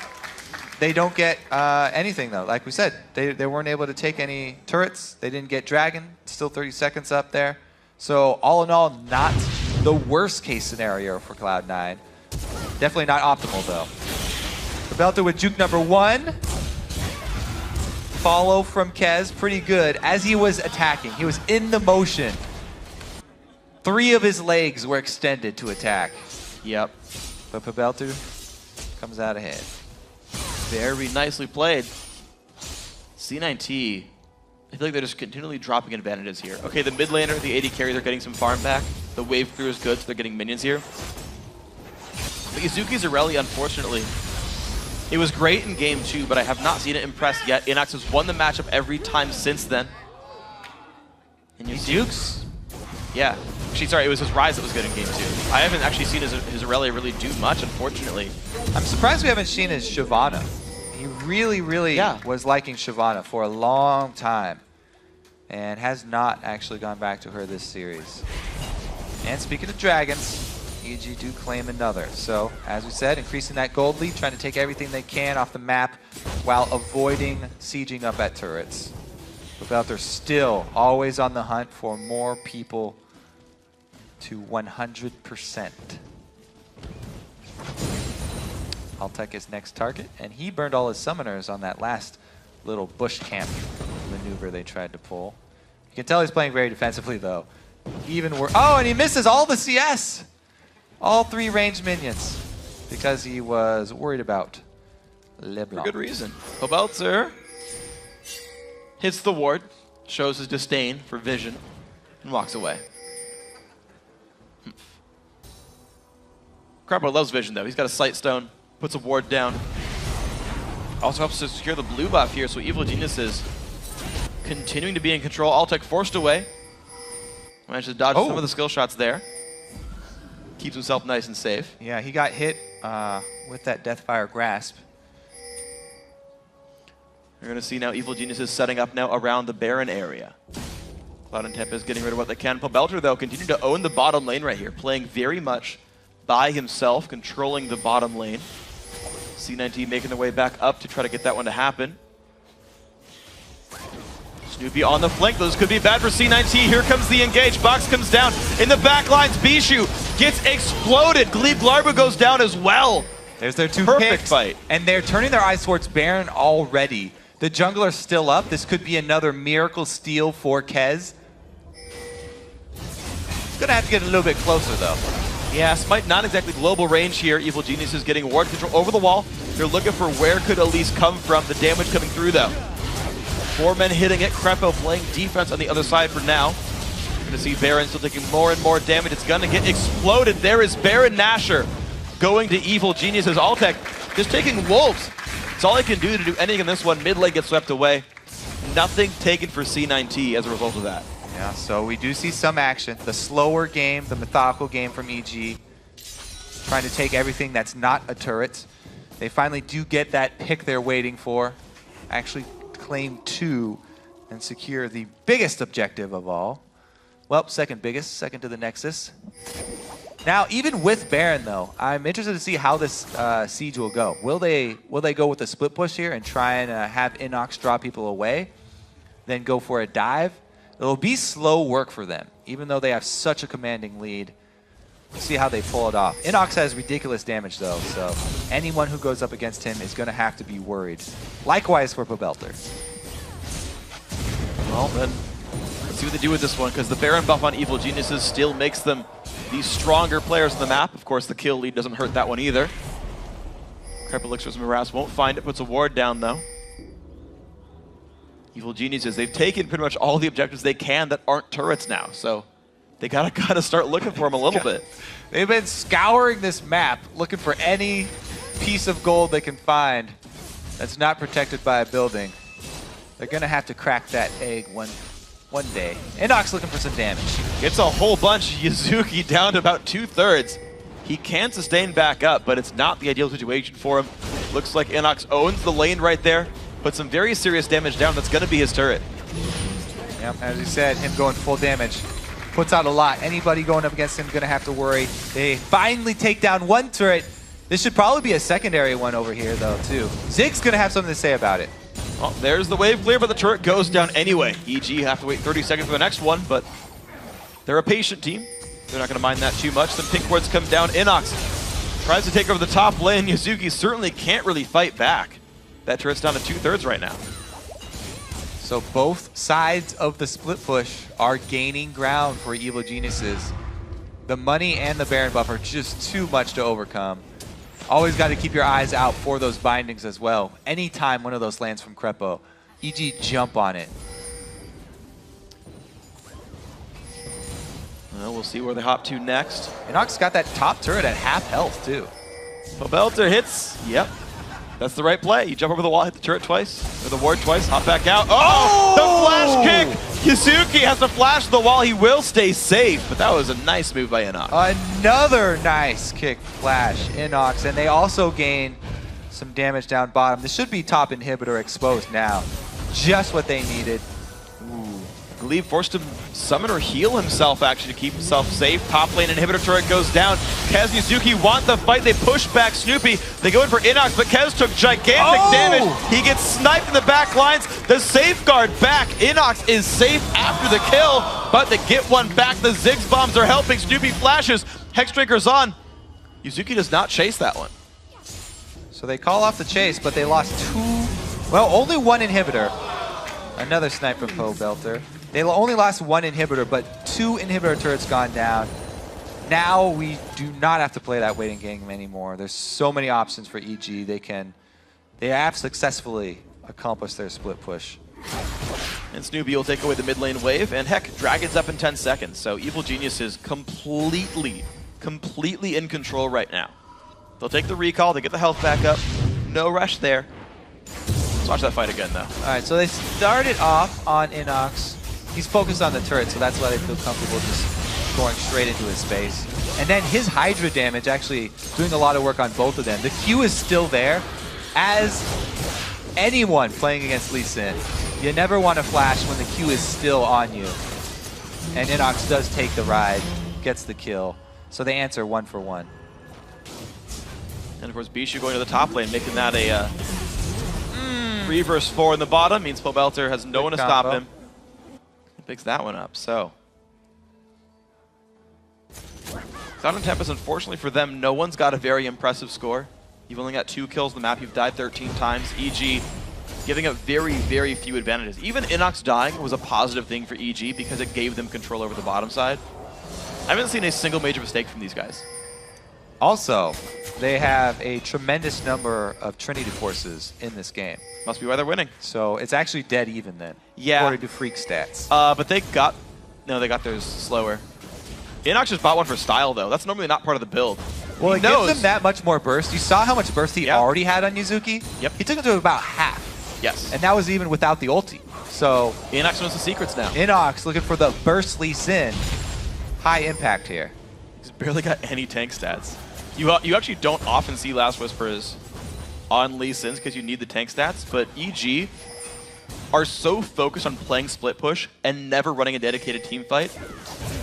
They don't get anything, though. Like we said, they weren't able to take any turrets. They didn't get Dragon. Still 30 seconds up there. So all in all, not the worst case scenario for Cloud9. Definitely not optimal, though. Pobeltzer with juke number 1. Follow from Kez, pretty good. As he was attacking, he was in the motion. 3 of his legs were extended to attack. Yep. But Pobeltzer comes out ahead. Very nicely played. C9T, I feel like they're just continually dropping advantages here. Okay, the mid laner, the AD carry, they're getting some farm back. The wave crew is good, so they're getting minions here. But Yuzuki's Irelia, unfortunately, it was great in game 2, but I have not seen it impress yet. Inox has won the matchup every time since then. And Yuzuk's? Yeah. Actually, sorry, it was his Rise that was good in game 2. I haven't actually seen his Irelia really do much, unfortunately. I'm surprised we haven't seen his Shyvana. He really was liking Shyvana for a long time and has not actually gone back to her this series. And speaking of dragons, EG do claim another. So, as we said, increasing that gold lead, trying to take everything they can off the map while avoiding sieging up at turrets. Pobeltzer still always on the hunt for more people to 100%. Altec is next target, and he burned all his summoners on that last little bush camp maneuver they tried to pull. You can tell he's playing very defensively, though. Oh, and he misses all the CS! All 3 ranged minions, because he was worried about LeBlanc. For good reason. Pobeltzer hits the ward, shows his disdain for vision, and walks away. Crabbo loves vision, though. He's got a sight stone, puts a ward down. Also helps to secure the blue buff here, so Evil Genius is continuing to be in control. Altec forced away. Managed to dodge some of the skill shots there. Keeps himself nice and safe. Yeah, he got hit with that Deathfire Grasp. We're going to see now Evil Genius is setting up now around the Baron area. Cloud and Tempest getting rid of what they can. Pobeltzer, though, continue to own the bottom lane right here, playing very much by himself, controlling the bottom lane. C9T making their way back up to try to get that one to happen. Snoopy on the flank. Those could be bad for C9T. Here comes the engage. Box comes down. In the back lines, Bishu gets exploded. Glebe Glarbu goes down as well. There's their two Perfect picks. fight. And they're turning their eyes towards Baron already. The jungler's still up. This could be another miracle steal for Kez. He's going to have to get a little bit closer, though. Yeah, Smite not exactly global range here. Evil Genius is getting ward control over the wall. They're looking for where could Elise come from. The damage coming through, though. 4 men hitting it. Krepo playing defense on the other side for now. You're going to see Baron still taking more and more damage. It's going to get exploded. There is Baron Nashor going to Evil Genius's Altec. Just taking Wolves. It's all he can do to do anything in this one. Mid lane gets swept away. Nothing taken for C9T as a result of that. Yeah, so we do see some action. The slower game, the methodical game from EG. Trying to take everything that's not a turret. They finally do get that pick they're waiting for. Actually claim 2 and secure the biggest objective of all. Well, second biggest, second to the Nexus. Now, even with Baron, though, I'm interested to see how this siege will go. Will they go with a split push here and try and have Inox draw people away, then go for a dive? It'll be slow work for them, even though they have such a commanding lead. We'll see how they pull it off. Inox has ridiculous damage, though, so anyone who goes up against him is going to have to be worried. Likewise for Pobelter. Well, then, let's see what they do with this one, because the Baron buff on Evil Geniuses still makes them the stronger players on the map. Of course, the kill lead doesn't hurt that one either. Crepe Elixir's Morass won't find it, puts a ward down, though. Evil Geniuses, they've taken pretty much all the objectives they can that aren't turrets now, so they gotta kind of start looking for them a little bit. They've been scouring this map, looking for any piece of gold they can find that's not protected by a building. They're gonna have to crack that egg one day. Inox looking for some damage. Gets a whole bunch. Yuzuki down to about 2/3. He can sustain back up, but it's not the ideal situation for him. Looks like Inox owns the lane right there. Put some very serious damage down. That's going to be his turret. Yep, as you said, him going full damage puts out a lot. Anybody going up against him going to have to worry. They finally take down one turret. This should probably be a secondary one over here, though, too. Zig's going to have something to say about it. Well, there's the wave clear, but the turret goes down anyway. EG have to wait 30 seconds for the next one, but they're a patient team. They're not going to mind that too much. Then pink wards come down. Inox tries to take over the top lane. Yuzuki certainly can't really fight back. That turret's down to 2/3 right now. So both sides of the split push are gaining ground for Evil Geniuses. The money and the Baron buff are just too much to overcome. Always got to keep your eyes out for those bindings as well. Anytime one of those lands from Krepo, EG jump on it. Well, we'll see where they hop to next. Inox got that top turret at half health, too. Pobelter hits. Yep. That's the right play. You jump over the wall, hit the turret twice, or the ward twice, hop back out. Oh! The flash kick! Yuzuki has to flash to the wall. He will stay safe, but that was a nice move by Inox. Another nice kick flash, Inox, and they also gain some damage down bottom. This should be top inhibitor exposed now. Just what they needed. Ooh. Glebe forced him summon or heal himself, actually, to keep himself safe. Top lane inhibitor turret goes down. Kez and Yuzuki want the fight. They push back Snoopy. They go in for Inox, but Kez took gigantic damage. He gets sniped in the back lines. The safeguard back. Inox is safe after the kill, but they get one back. The Ziggs bombs are helping. Snoopy flashes. Hexdrinker's on. Yuzuki does not chase that one. So they call off the chase, but they lost only one inhibitor. Another snipe from Pobelter. They only lost one inhibitor, but 2 inhibitor turrets gone down. Now we do not have to play that waiting game anymore. There's so many options for EG. They have successfully accomplished their split push. And Snoopy will take away the mid lane wave, and heck, Dragon's up in 10 seconds. So Evil Genius is completely in control right now. They'll take the recall, they get the health back up. No rush there. Let's watch that fight again, though. All right, so they started off on Inox. He's focused on the turret, so that's why they feel comfortable just going straight into his space. And then his Hydra damage actually doing a lot of work on both of them. The Q is still there. As anyone playing against Lee Sin, you never want to flash when the Q is still on you. And Inox does take the ride, gets the kill. So they answer 1 for 1. And of course, Bishu going to the top lane, making that a 3 versus 4 in the bottom. Means Pobelter has no one to stop him. He picks that one up, so. Cloud9 Tempest, unfortunately for them, no one's got a very impressive score. You've only got 2 kills on the map. You've died 13 times. EG giving up very, very few advantages. Even Inox dying was a positive thing for EG because it gave them control over the bottom side. I haven't seen a single major mistake from these guys. Also, they have a tremendous number of Trinity forces in this game. Must be why they're winning. So it's actually dead even then, yeah, according to Freak stats. But they got theirs slower. Inox just bought one for style, though. That's normally not part of the build. Well, it gives them that much more burst. You saw how much burst he already had on Yuzuki? Yep. He took it to about half. Yes. And that was even without the ulti. So Inox knows the secrets now. Inox looking for the burst Lee Sin. High impact here. He's barely got any tank stats. You actually don't often see Last Whispers on Lee Sin's because you need the tank stats, but EG are so focused on playing split push and never running a dedicated team fight.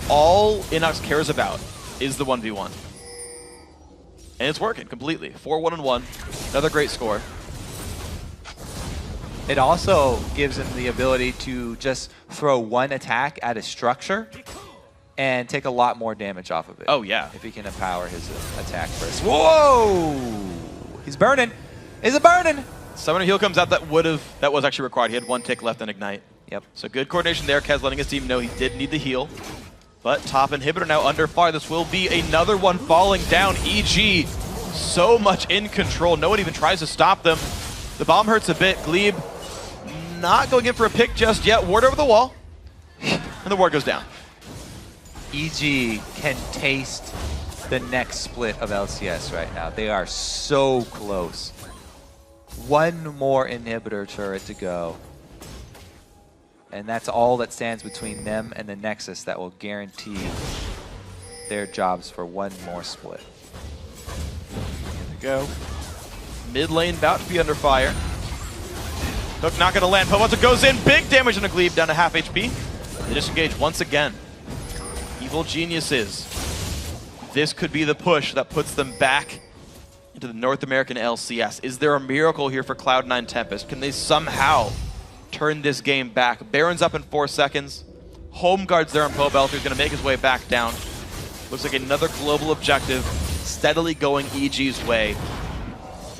All Inox cares about is the 1v1. And it's working completely. 4-1-1. Another great score. It also gives him the ability to just throw one attack at a structure and take a lot more damage off of it. Oh, yeah. If he can empower his attack first. Whoa! He's burning. Is it burning? Summoner heal comes out that was actually required. He had 1 tick left in Ignite. Yep. So good coordination there. Kez letting his team know he did need the heal. But top inhibitor now under fire. This will be another one falling down. EG so much in control. No one even tries to stop them. The bomb hurts a bit. Glebe not going in for a pick just yet. Ward over the wall. And the ward goes down. EG can taste the next split of LCS right now. They are so close. One more inhibitor turret to go. And that's all that stands between them and the Nexus that will guarantee their jobs for one more split. Here we go. Mid lane about to be under fire. Hook not going to land. Pobelter goes in. Big damage on a Glebe down to half HP. They disengage once again. Evil Geniuses. This could be the push that puts them back into the North American LCS. Is there a miracle here for Cloud9 Tempest? Can they somehow turn this game back? Baron's up in 4 seconds. Home guard's there on Pobelter. He's going to make his way back down. Looks like another global objective steadily going EG's way.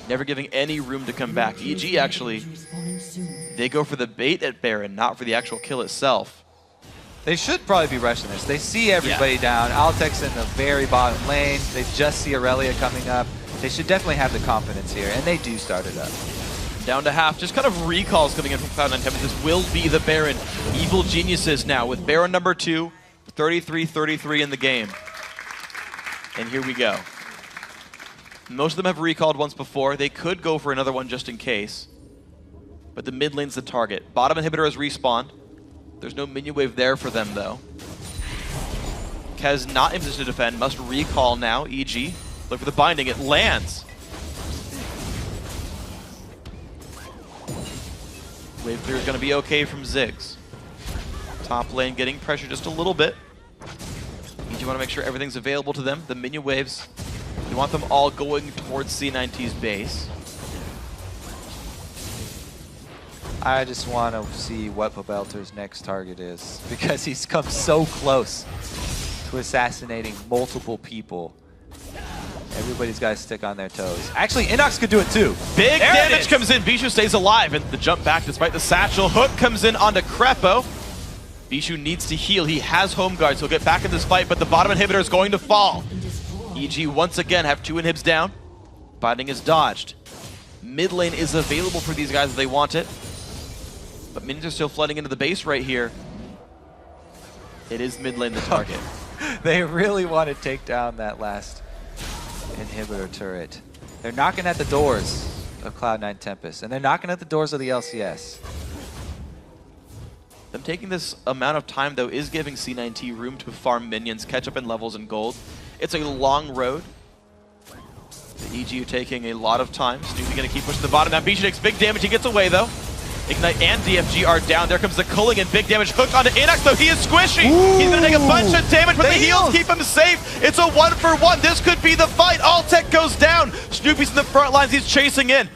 Never giving any room to come back. EG actually, they go for the bait at Baron, not for the actual kill itself. They should probably be rushing this. They see everybody down. Altec's in the very bottom lane. They just see Aurelia coming up. They should definitely have the confidence here, and they do start it up. Down to half. Just kind of recalls coming in from Cloud9 Tempest. This will be the Baron. Evil Geniuses now with Baron number 2, 33-33 in the game. And here we go. Most of them have recalled once before. They could go for another one just in case. But the mid lane's the target. Bottom inhibitor has respawned. There's no minion wave there for them, though. Kez not in position to defend. Must recall now. EG. Look for the binding. It lands. Wave clear is going to be okay from Ziggs. Top lane getting pressure just a little bit. EG want to make sure everything's available to them. The minion waves, you want them all going towards C9T's base. I just want to see what Pobelter's next target is, because he's come so close to assassinating multiple people. Everybody's got to stick on their toes. Actually, Inox could do it too. Big damage comes in. Bishu stays alive, and the jump back despite the satchel. Hook comes in onto Crepo. Bishu needs to heal. He has home guards. He'll get back in this fight, but the bottom inhibitor is going to fall. EG once again have 2 inhibs down. Binding is dodged. Mid lane is available for these guys if they want it. But minions are still flooding into the base right here. It is mid lane the target. They really want to take down that last inhibitor turret. They're knocking at the doors of Cloud9 Tempest, and they're knocking at the doors of the LCS. Them taking this amount of time, though, is giving C9T room to farm minions, catch up in levels and gold. It's a long road. The EG taking a lot of time. Snoopy going to keep pushing the bottom. Now Bishu takes big damage. He gets away, though. Ignite and DFG are down. There comes the culling and big damage hook onto Inox, though he is squishy. Ooh. He's gonna take a bunch of damage, but the heals keep him safe. It's a 1-for-1. This could be the fight. Altec goes down. Snoopy's in the front lines. He's chasing in.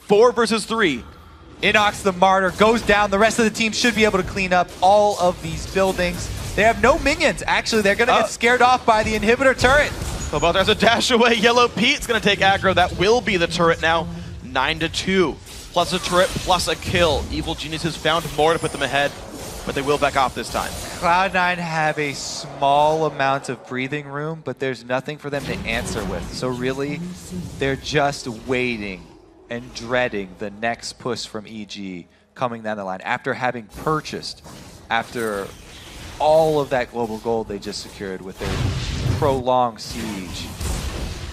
4 versus 3. Inox the Martyr goes down. The rest of the team should be able to clean up all of these buildings. They have no minions. Actually, they're gonna get scared off by the inhibitor turret. Cobalt has a dash away. Yellow Pete's gonna take aggro. That will be the turret now. 9-2. Plus a turret, plus a kill. Evil Genius has found more to put them ahead, but they will back off this time. Cloud9 have a small amount of breathing room, but there's nothing for them to answer with. So really, they're just waiting and dreading the next push from EG coming down the line after having purchased, after all of that global gold they just secured with their prolonged siege.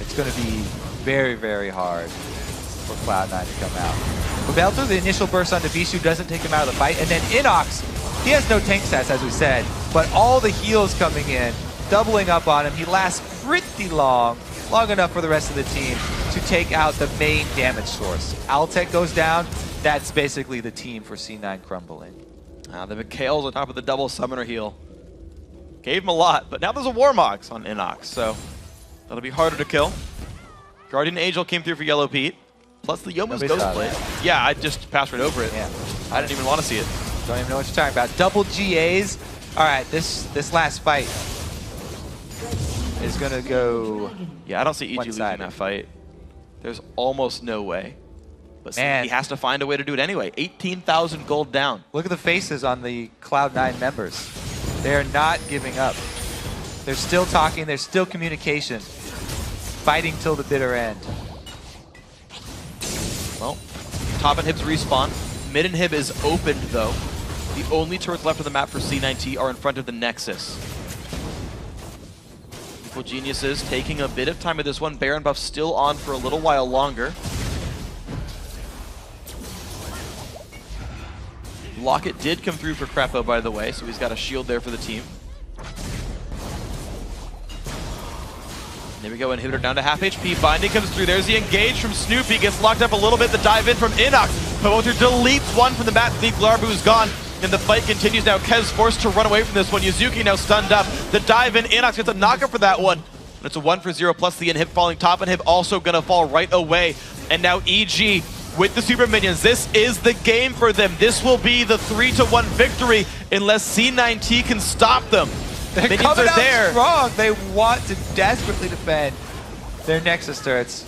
It's going to be very, very hard for Cloud9 to come out. Cobelter, the initial burst onto Vishu doesn't take him out of the fight, and then Inox, he has no tank stats, as we said, but all the heals coming in, doubling up on him. He lasts pretty long enough for the rest of the team to take out the main damage source. Altec goes down. That's basically the team for C9 crumbling. The Mikhail's on top of the double summoner heal. Gave him a lot, but now there's a Warmox on Inox, so that'll be harder to kill. Guardian Angel came through for Yellow Pete. Plus the Yomu's Ghost Blade. Yeah, I just passed right over it. Yeah. I didn't even want to see it. Don't even know what you're talking about. Double GAs. All right, this last fight is gonna go. Yeah, I don't see EG losing that fight. There's almost no way. But man, he has to find a way to do it anyway. 18,000 gold down. Look at the faces on the Cloud9 members. They are not giving up. They're still talking. There's still communication. Fighting till the bitter end. Well, top inhibs respawn. Mid inhib is opened though. The only turrets left on the map for C9T are in front of the Nexus. Evil Geniuses taking a bit of time with this one. Baron buff still on for a little while longer. Locket did come through for Crepo, by the way, so he's got a shield there for the team. There we go, inhibitor down to half HP. Binding comes through. There's the engage from Snoopy. Gets locked up a little bit. The dive in from Inox. Poether deletes one from the map. Thief Glarbu's gone. And the fight continues now. Kez forced to run away from this one. Yuzuki now stunned up. The dive in. Inox gets a knockup for that one. And it's a 1-for-0 plus the inhib falling. Top inhib also going to fall right away. And now EG with the super minions. This is the game for them. This will be the 3-1 victory unless C9T can stop them. They're minions coming are out there. Strong. They want to desperately defend their Nexus turrets,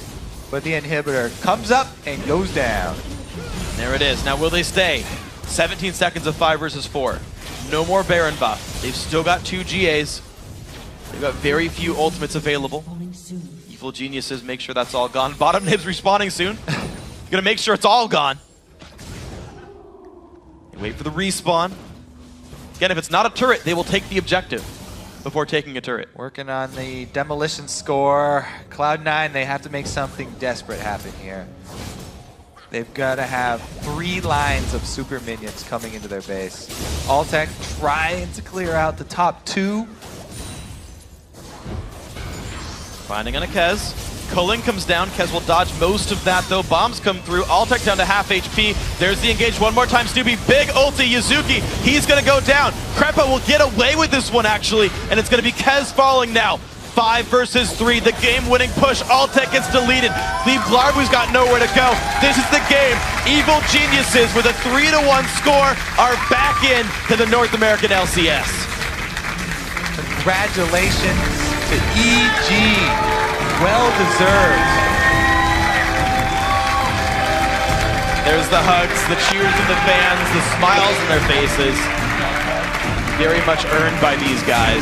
but the inhibitor comes up and goes down. There it is. Now will they stay? 17 seconds of 5 versus 4. No more Baron buff. They've still got 2 GAs. They've got very few ultimates available. Evil Geniuses make sure that's all gone. Bottom nibs respawning soon. Gonna make sure it's all gone. They wait for the respawn. Again, if it's not a turret, they will take the objective before taking a turret. Working on the demolition score. Cloud9, they have to make something desperate happen here. They've got to have 3 lines of super minions coming into their base. Altec trying to clear out the top 2. Finding on a Kez. Culling comes down. Kez will dodge most of that, though. Bombs come through. Altec down to half HP. There's the engage one more time. Snoopy, big ulti. Yuzuki, he's going to go down. Crepa will get away with this one, actually, and it's going to be Kez falling now. 5 versus 3, the game-winning push. Altec gets deleted. Thief Glarbu's got nowhere to go. This is the game. Evil Geniuses with a 3-1 score are back in to the North American LCS. Congratulations to EG. Well deserved. There's the hugs, the cheers of the fans, the smiles on their faces. Very much earned by these guys.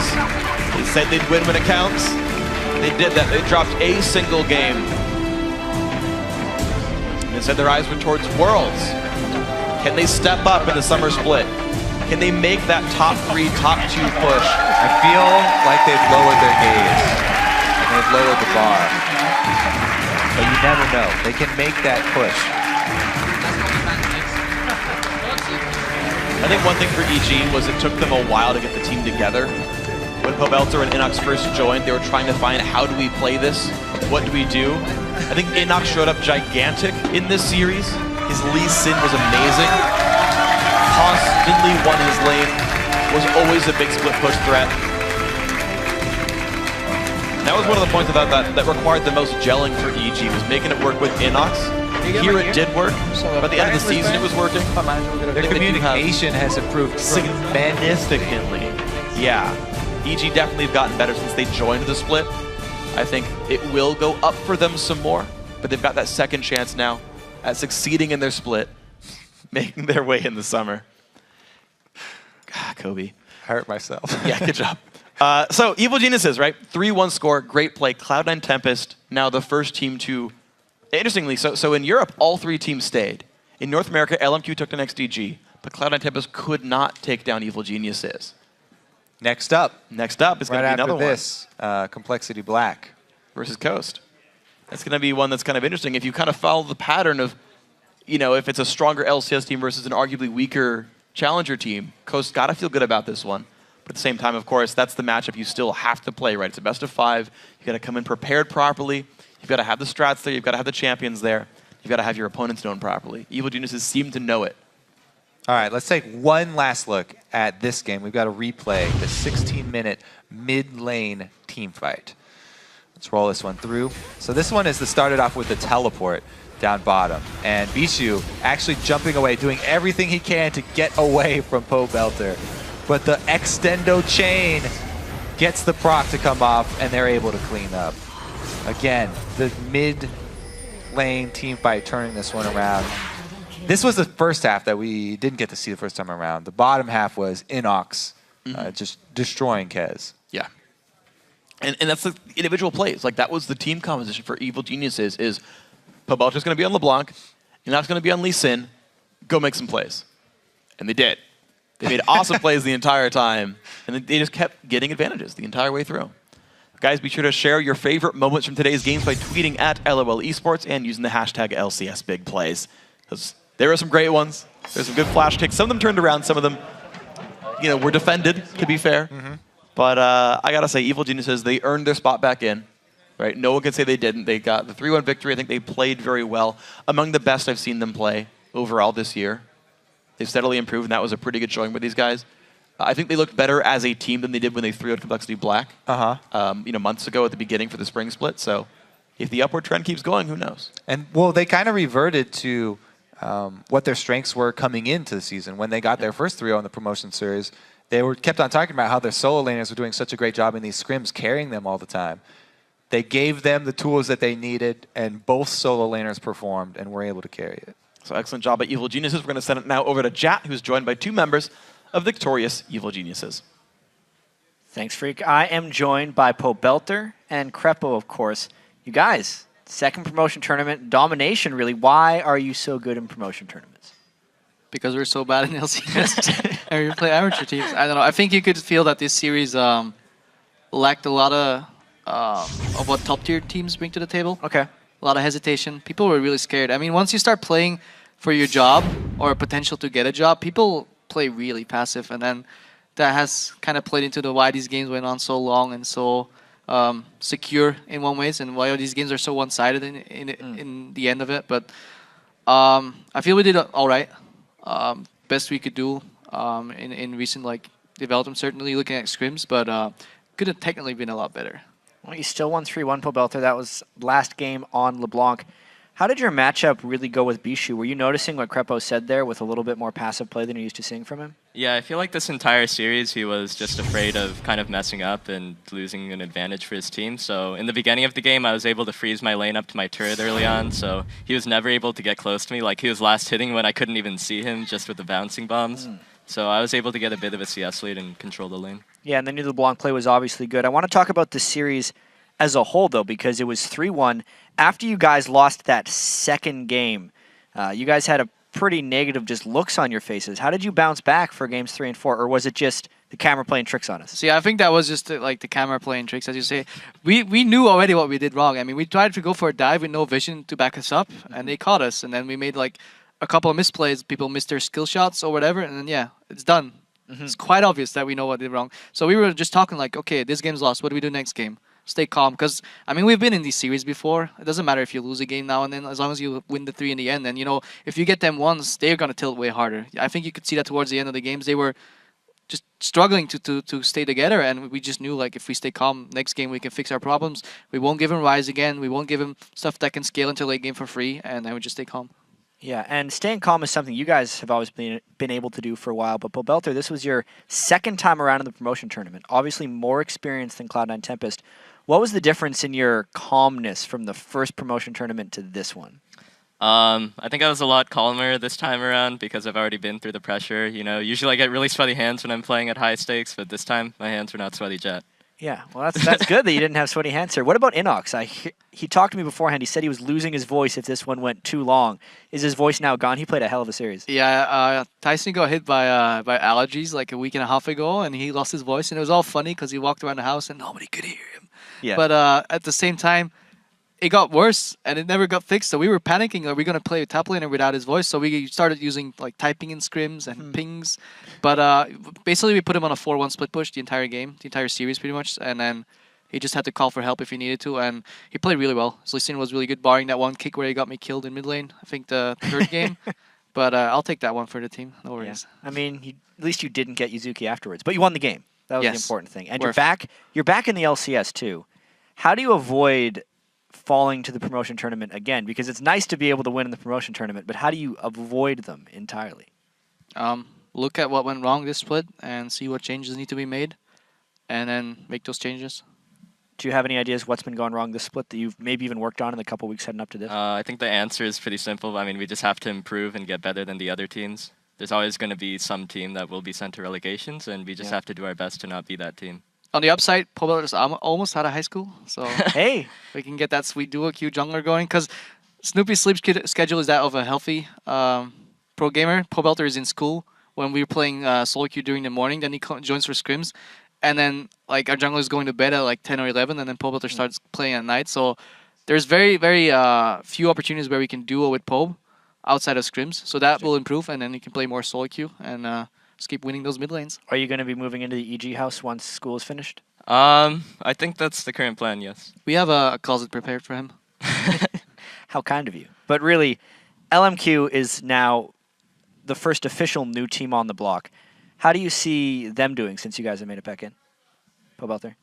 They said they'd win when it counts. They did that. They dropped a single game. They said their eyes were towards Worlds. Can they step up in the summer split? Can they make that top 3, top 2 push? I feel like they've lowered their gaze. They've lowered the bar. But you never know. They can make that push. I think one thing for EG was it took them a while to get the team together. When Pobelter and Inox first joined, they were trying to find how do we play this? What do we do? I think Inox showed up gigantic in this series. His Lee Sin was amazing. Constantly won his lane. Was always a big split push threat. That was one of the points I thought that required the most gelling for EG, was making it work with Inox. Here it did work. By the end of the season, it was working. Their communication has improved significantly. Yeah. EG definitely have gotten better since they joined the split. I think it will go up for them some more, but they've got that second chance now at succeeding in their split, making their way in the summer. God, Kobe. Hurt myself. Yeah, good job. So, Evil Geniuses, right? 3-1 score, great play. Cloud9 Tempest, now the first team to... Interestingly, so in Europe, all 3 teams stayed. In North America, LMQ took down XDG, but Cloud9 Tempest could not take down Evil Geniuses. Next up is going to be another one. Complexity Black versus Coast. That's going to be one that's kind of interesting. If you kind of follow the pattern of, if it's a stronger LCS team versus an arguably weaker challenger team, Coast got to feel good about this one. But at the same time, of course, that's the matchup you still have to play, right? It's a best of 5. You've got to come in prepared properly. You've got to have the strats there. You've got to have the champions there. You've got to have your opponents known properly. Evil Geniuses seem to know it. All right, let's take one last look at this game. We've got to replay the 16-minute mid-lane team fight. Let's roll this one through. So this one started off with the teleport down bottom. And Bishu actually jumping away, doing everything he can to get away from Pobelter. But the extendo chain gets the proc to come off, and they're able to clean up. Again, the mid-lane team fight turning this one around. This was the first half that we didn't get to see the first time around. The bottom half was Inox just destroying Kez. Yeah. And that's the individual plays. Like, that was the team composition for Evil Geniuses, is Pobelter's going to be on LeBlanc, Inox going to be on Lee Sin, go make some plays. And they did. They made awesome plays the entire time, and they just kept getting advantages the entire way through. Guys, be sure to share your favorite moments from today's games by tweeting at LOL Esports and using the hashtag LCSBigPlays. Because there are some great ones. There's some good flash takes. Some of them turned around. Some of them, were defended, to be fair. But I got to say, Evil Geniuses, they earned their spot back in. Right? No one can say they didn't. They got the 3-1 victory. I think they played very well. Among the best I've seen them play overall this year. They've steadily improved, and that was a pretty good showing with these guys. I think they looked better as a team than they did when they threw out Complexity Black months ago at the beginning for the spring split. So if the upward trend keeps going, who knows? And, well, they kind of reverted to what their strengths were coming into the season. When they got their first 3-0 in the promotion series, they kept on talking about how their solo laners were doing such a great job in these scrims, carrying them all the time. They gave them the tools that they needed, and both solo laners performed and were able to carry it. So excellent job by Evil Geniuses. We're going to send it now over to Jat, who's joined by 2 members of victorious Evil Geniuses. Thanks, Freak. I am joined by Pobelter and Crepo, of course. You guys, second promotion tournament, domination, really. Why are you so good in promotion tournaments? Because we're so bad in LCS and we play amateur teams. I don't know. I think you could feel that this series lacked a lot of what top-tier teams bring to the table. Okay. A lot of hesitation. People were really scared. I mean, once you start playing for your job or potential to get a job, people play really passive, and then that has kind of played into the why these games went on so long and so secure in one ways, and why these games are so one-sided in the end of it. But I feel we did all right. Best we could do in recent development. Certainly looking at scrims, but could have technically been a lot better. Well, you still won 3-1, Pobelter. That was last game on LeBlanc. How did your matchup really go with Bishu? Were you noticing what Crepo said there with a little bit more passive play than you're used to seeing from him? Yeah, I feel like this entire series he was just afraid of kind of messing up and losing an advantage for his team. So in the beginning of the game, I was able to freeze my lane up to my turret early on, so he was never able to get close to me. Like, he was last hitting when I couldn't even see him just with the bouncing bombs. So I was able to get a bit of a CS lead and control the lane. Yeah, and then the LeBlanc play was obviously good. I want to talk about the series as a whole, though, because it was 3-1. After you guys lost that second game, you guys had a pretty negative just looks on your faces. How did you bounce back for games 3 and 4, or was it just the camera playing tricks on us? See, I think that was just the camera playing tricks, as you say. We knew already what we did wrong. I mean, we tried to go for a dive with no vision to back us up, and they caught us. And then we made a couple of misplays. People missed their skill shots or whatever, and then, yeah, it's done. It's quite obvious that we know what we did wrong. So we were just talking okay, this game's lost. What do we do next game? stay calm. Because, I mean, we've been in these series before. It doesn't matter if you lose a game now and then, as long as you win the 3 in the end. And, you know, if you get them once, they're going to tilt way harder. I think you could see that towards the end of the games. They were just struggling to stay together, and we just knew, like, if we stay calm, next game we can fix our problems. We won't give him Rise again. We won't give him stuff that can scale into late game for free, and then we just stay calm. Yeah, and staying calm is something you guys have always been able to do for a while. But Pobelter, this was your second time around in the promotion tournament. Obviously more experience than Cloud9 Tempest. What was the difference in your calmness from the first promotion tournament to this one? I think I was a lot calmer this time around because I've already been through the pressure. You know, usually I get really sweaty hands when I'm playing at high stakes, but this time my hands were not sweaty yet. Yeah, well, that's good that you didn't have sweaty hands here. What about Inox? He talked to me beforehand. He said he was losing his voice if this one went too long. Is his voice now gone? He played a hell of a series. Yeah, Tyson got hit by allergies like a week and a half ago, and he lost his voice, and it was all funny because he walked around the house and nobody could hear him. Yeah. But at the same time, it got worse and it never got fixed. So we were panicking. Are we going to play a top laner without his voice? So we started using like typing in scrims and pings. But basically we put him on a 4-1 split push the entire game, the entire series pretty much. And then he just had to call for help if he needed to. And he played really well. His Lee was really good, barring that one kick where he got me killed in mid lane. I think the third game. But I'll take that one for the team. No worries. Yeah. I mean, at least you didn't get Yuzuki afterwards. But you won the game. That was the important thing. And Worth. you're back in the LCS too. How do you avoid falling to the promotion tournament again? Because it's nice to be able to win in the promotion tournament, but how do you avoid them entirely? Look at what went wrong this split and see what changes need to be made, and then make those changes. Do you have any ideas what's been going wrong this split that you've maybe even worked on in the couple weeks heading up to this? I think the answer is pretty simple. I mean, we just have to improve and get better than the other teams. There's always going to be some team that will be sent to relegations, and we just have to do our best to not be that team. On the upside, Pobelter's almost out of high school, so hey, we can get that sweet duo Q jungler going. Because Snoopy's sleep schedule is that of a healthy pro gamer. Pobelter is in school when we were playing solo queue during the morning. Then he joins for scrims, and then like our jungler is going to bed at like 10 or 11, and then Pobelter starts playing at night. So there's very few opportunities where we can duo with Pob outside of scrims. So that will improve, and then you can play more solo queue and just keep winning those mid lanes. Are you going to be moving into the EG house once school is finished? I think that's the current plan, yes. We have a closet prepared for him. How kind of you. But really, LMQ is now the first official new team on the block. How do you see them doing since you guys have made it back in? Pobelter?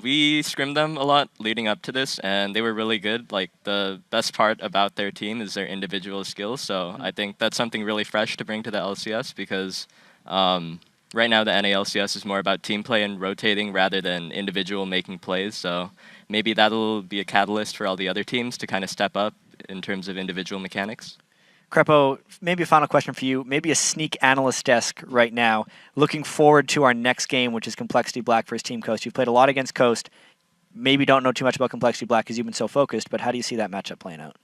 We scrimmed them a lot leading up to this, and they were really good. Like, the best part about their team is their individual skills, so I think that's something really fresh to bring to the LCS because right now the NA-LCS is more about team play and rotating rather than individual making plays, so maybe that'll be a catalyst for all the other teams to kind of step up in terms of individual mechanics. Crepo, maybe a final question for you. Maybe a sneak analyst desk right now. Looking forward to our next game, which is Complexity Black versus Team Coast. You've played a lot against Coast. Maybe don't know too much about Complexity Black because you've been so focused, but how do you see that matchup playing out?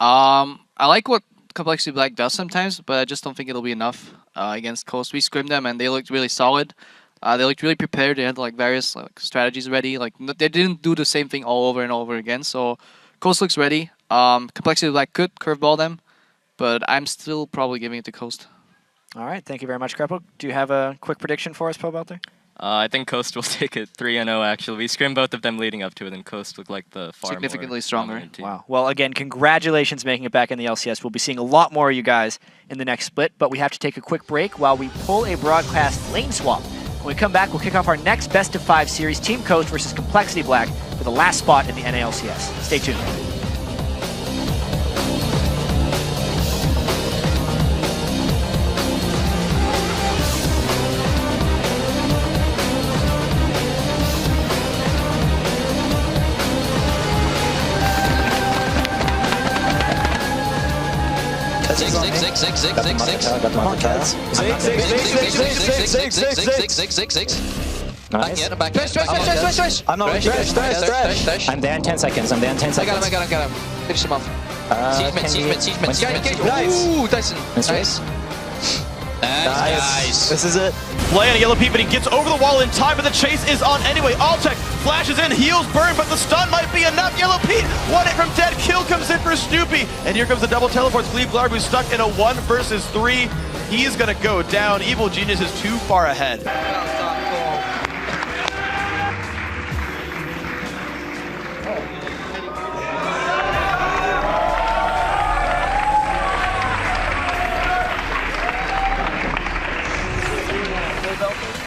I like what Complexity Black does sometimes, but I just don't think it'll be enough against Coast. We scrimmed them, and they looked really solid. They looked really prepared. They had like various strategies ready. Like they didn't do the same thing all over and over again. So Coast looks ready. Complexity Black could curveball them, but I'm still probably giving it to Coast. All right, thank you very much, Crepo. Do you have a quick prediction for us, Pobelter? I think Coast will take it 3-0, actually. We scrimmed both of them leading up to it, and Coast looked like the far significantly more stronger dominant team. Wow. Well, again, congratulations making it back in the LCS. We'll be seeing a lot more of you guys in the next split, but we have to take a quick break while we pull a broadcast lane swap. When we come back, we'll kick off our next best-of-5 series, Team Coast versus Complexity Black, for the last spot in the NA-LCS. Stay tuned. Nice. I'm not trash. I'm there in 10 seconds. I got him. Finish him off. Siege. Nice. Ooh, Dyson. Nice. Nice. This is it. Play on a yellow Pete, but he gets over the wall in time, but the chase is on anyway. Altec flashes in, heals burn, but the stun might be enough. Yellow Pete, one hit from dead. Kill comes in for Snoopy, and here comes the double teleports. Leave Glarb, who's stuck in a 1 versus 3. He's gonna go down. Evil Genius is too far ahead.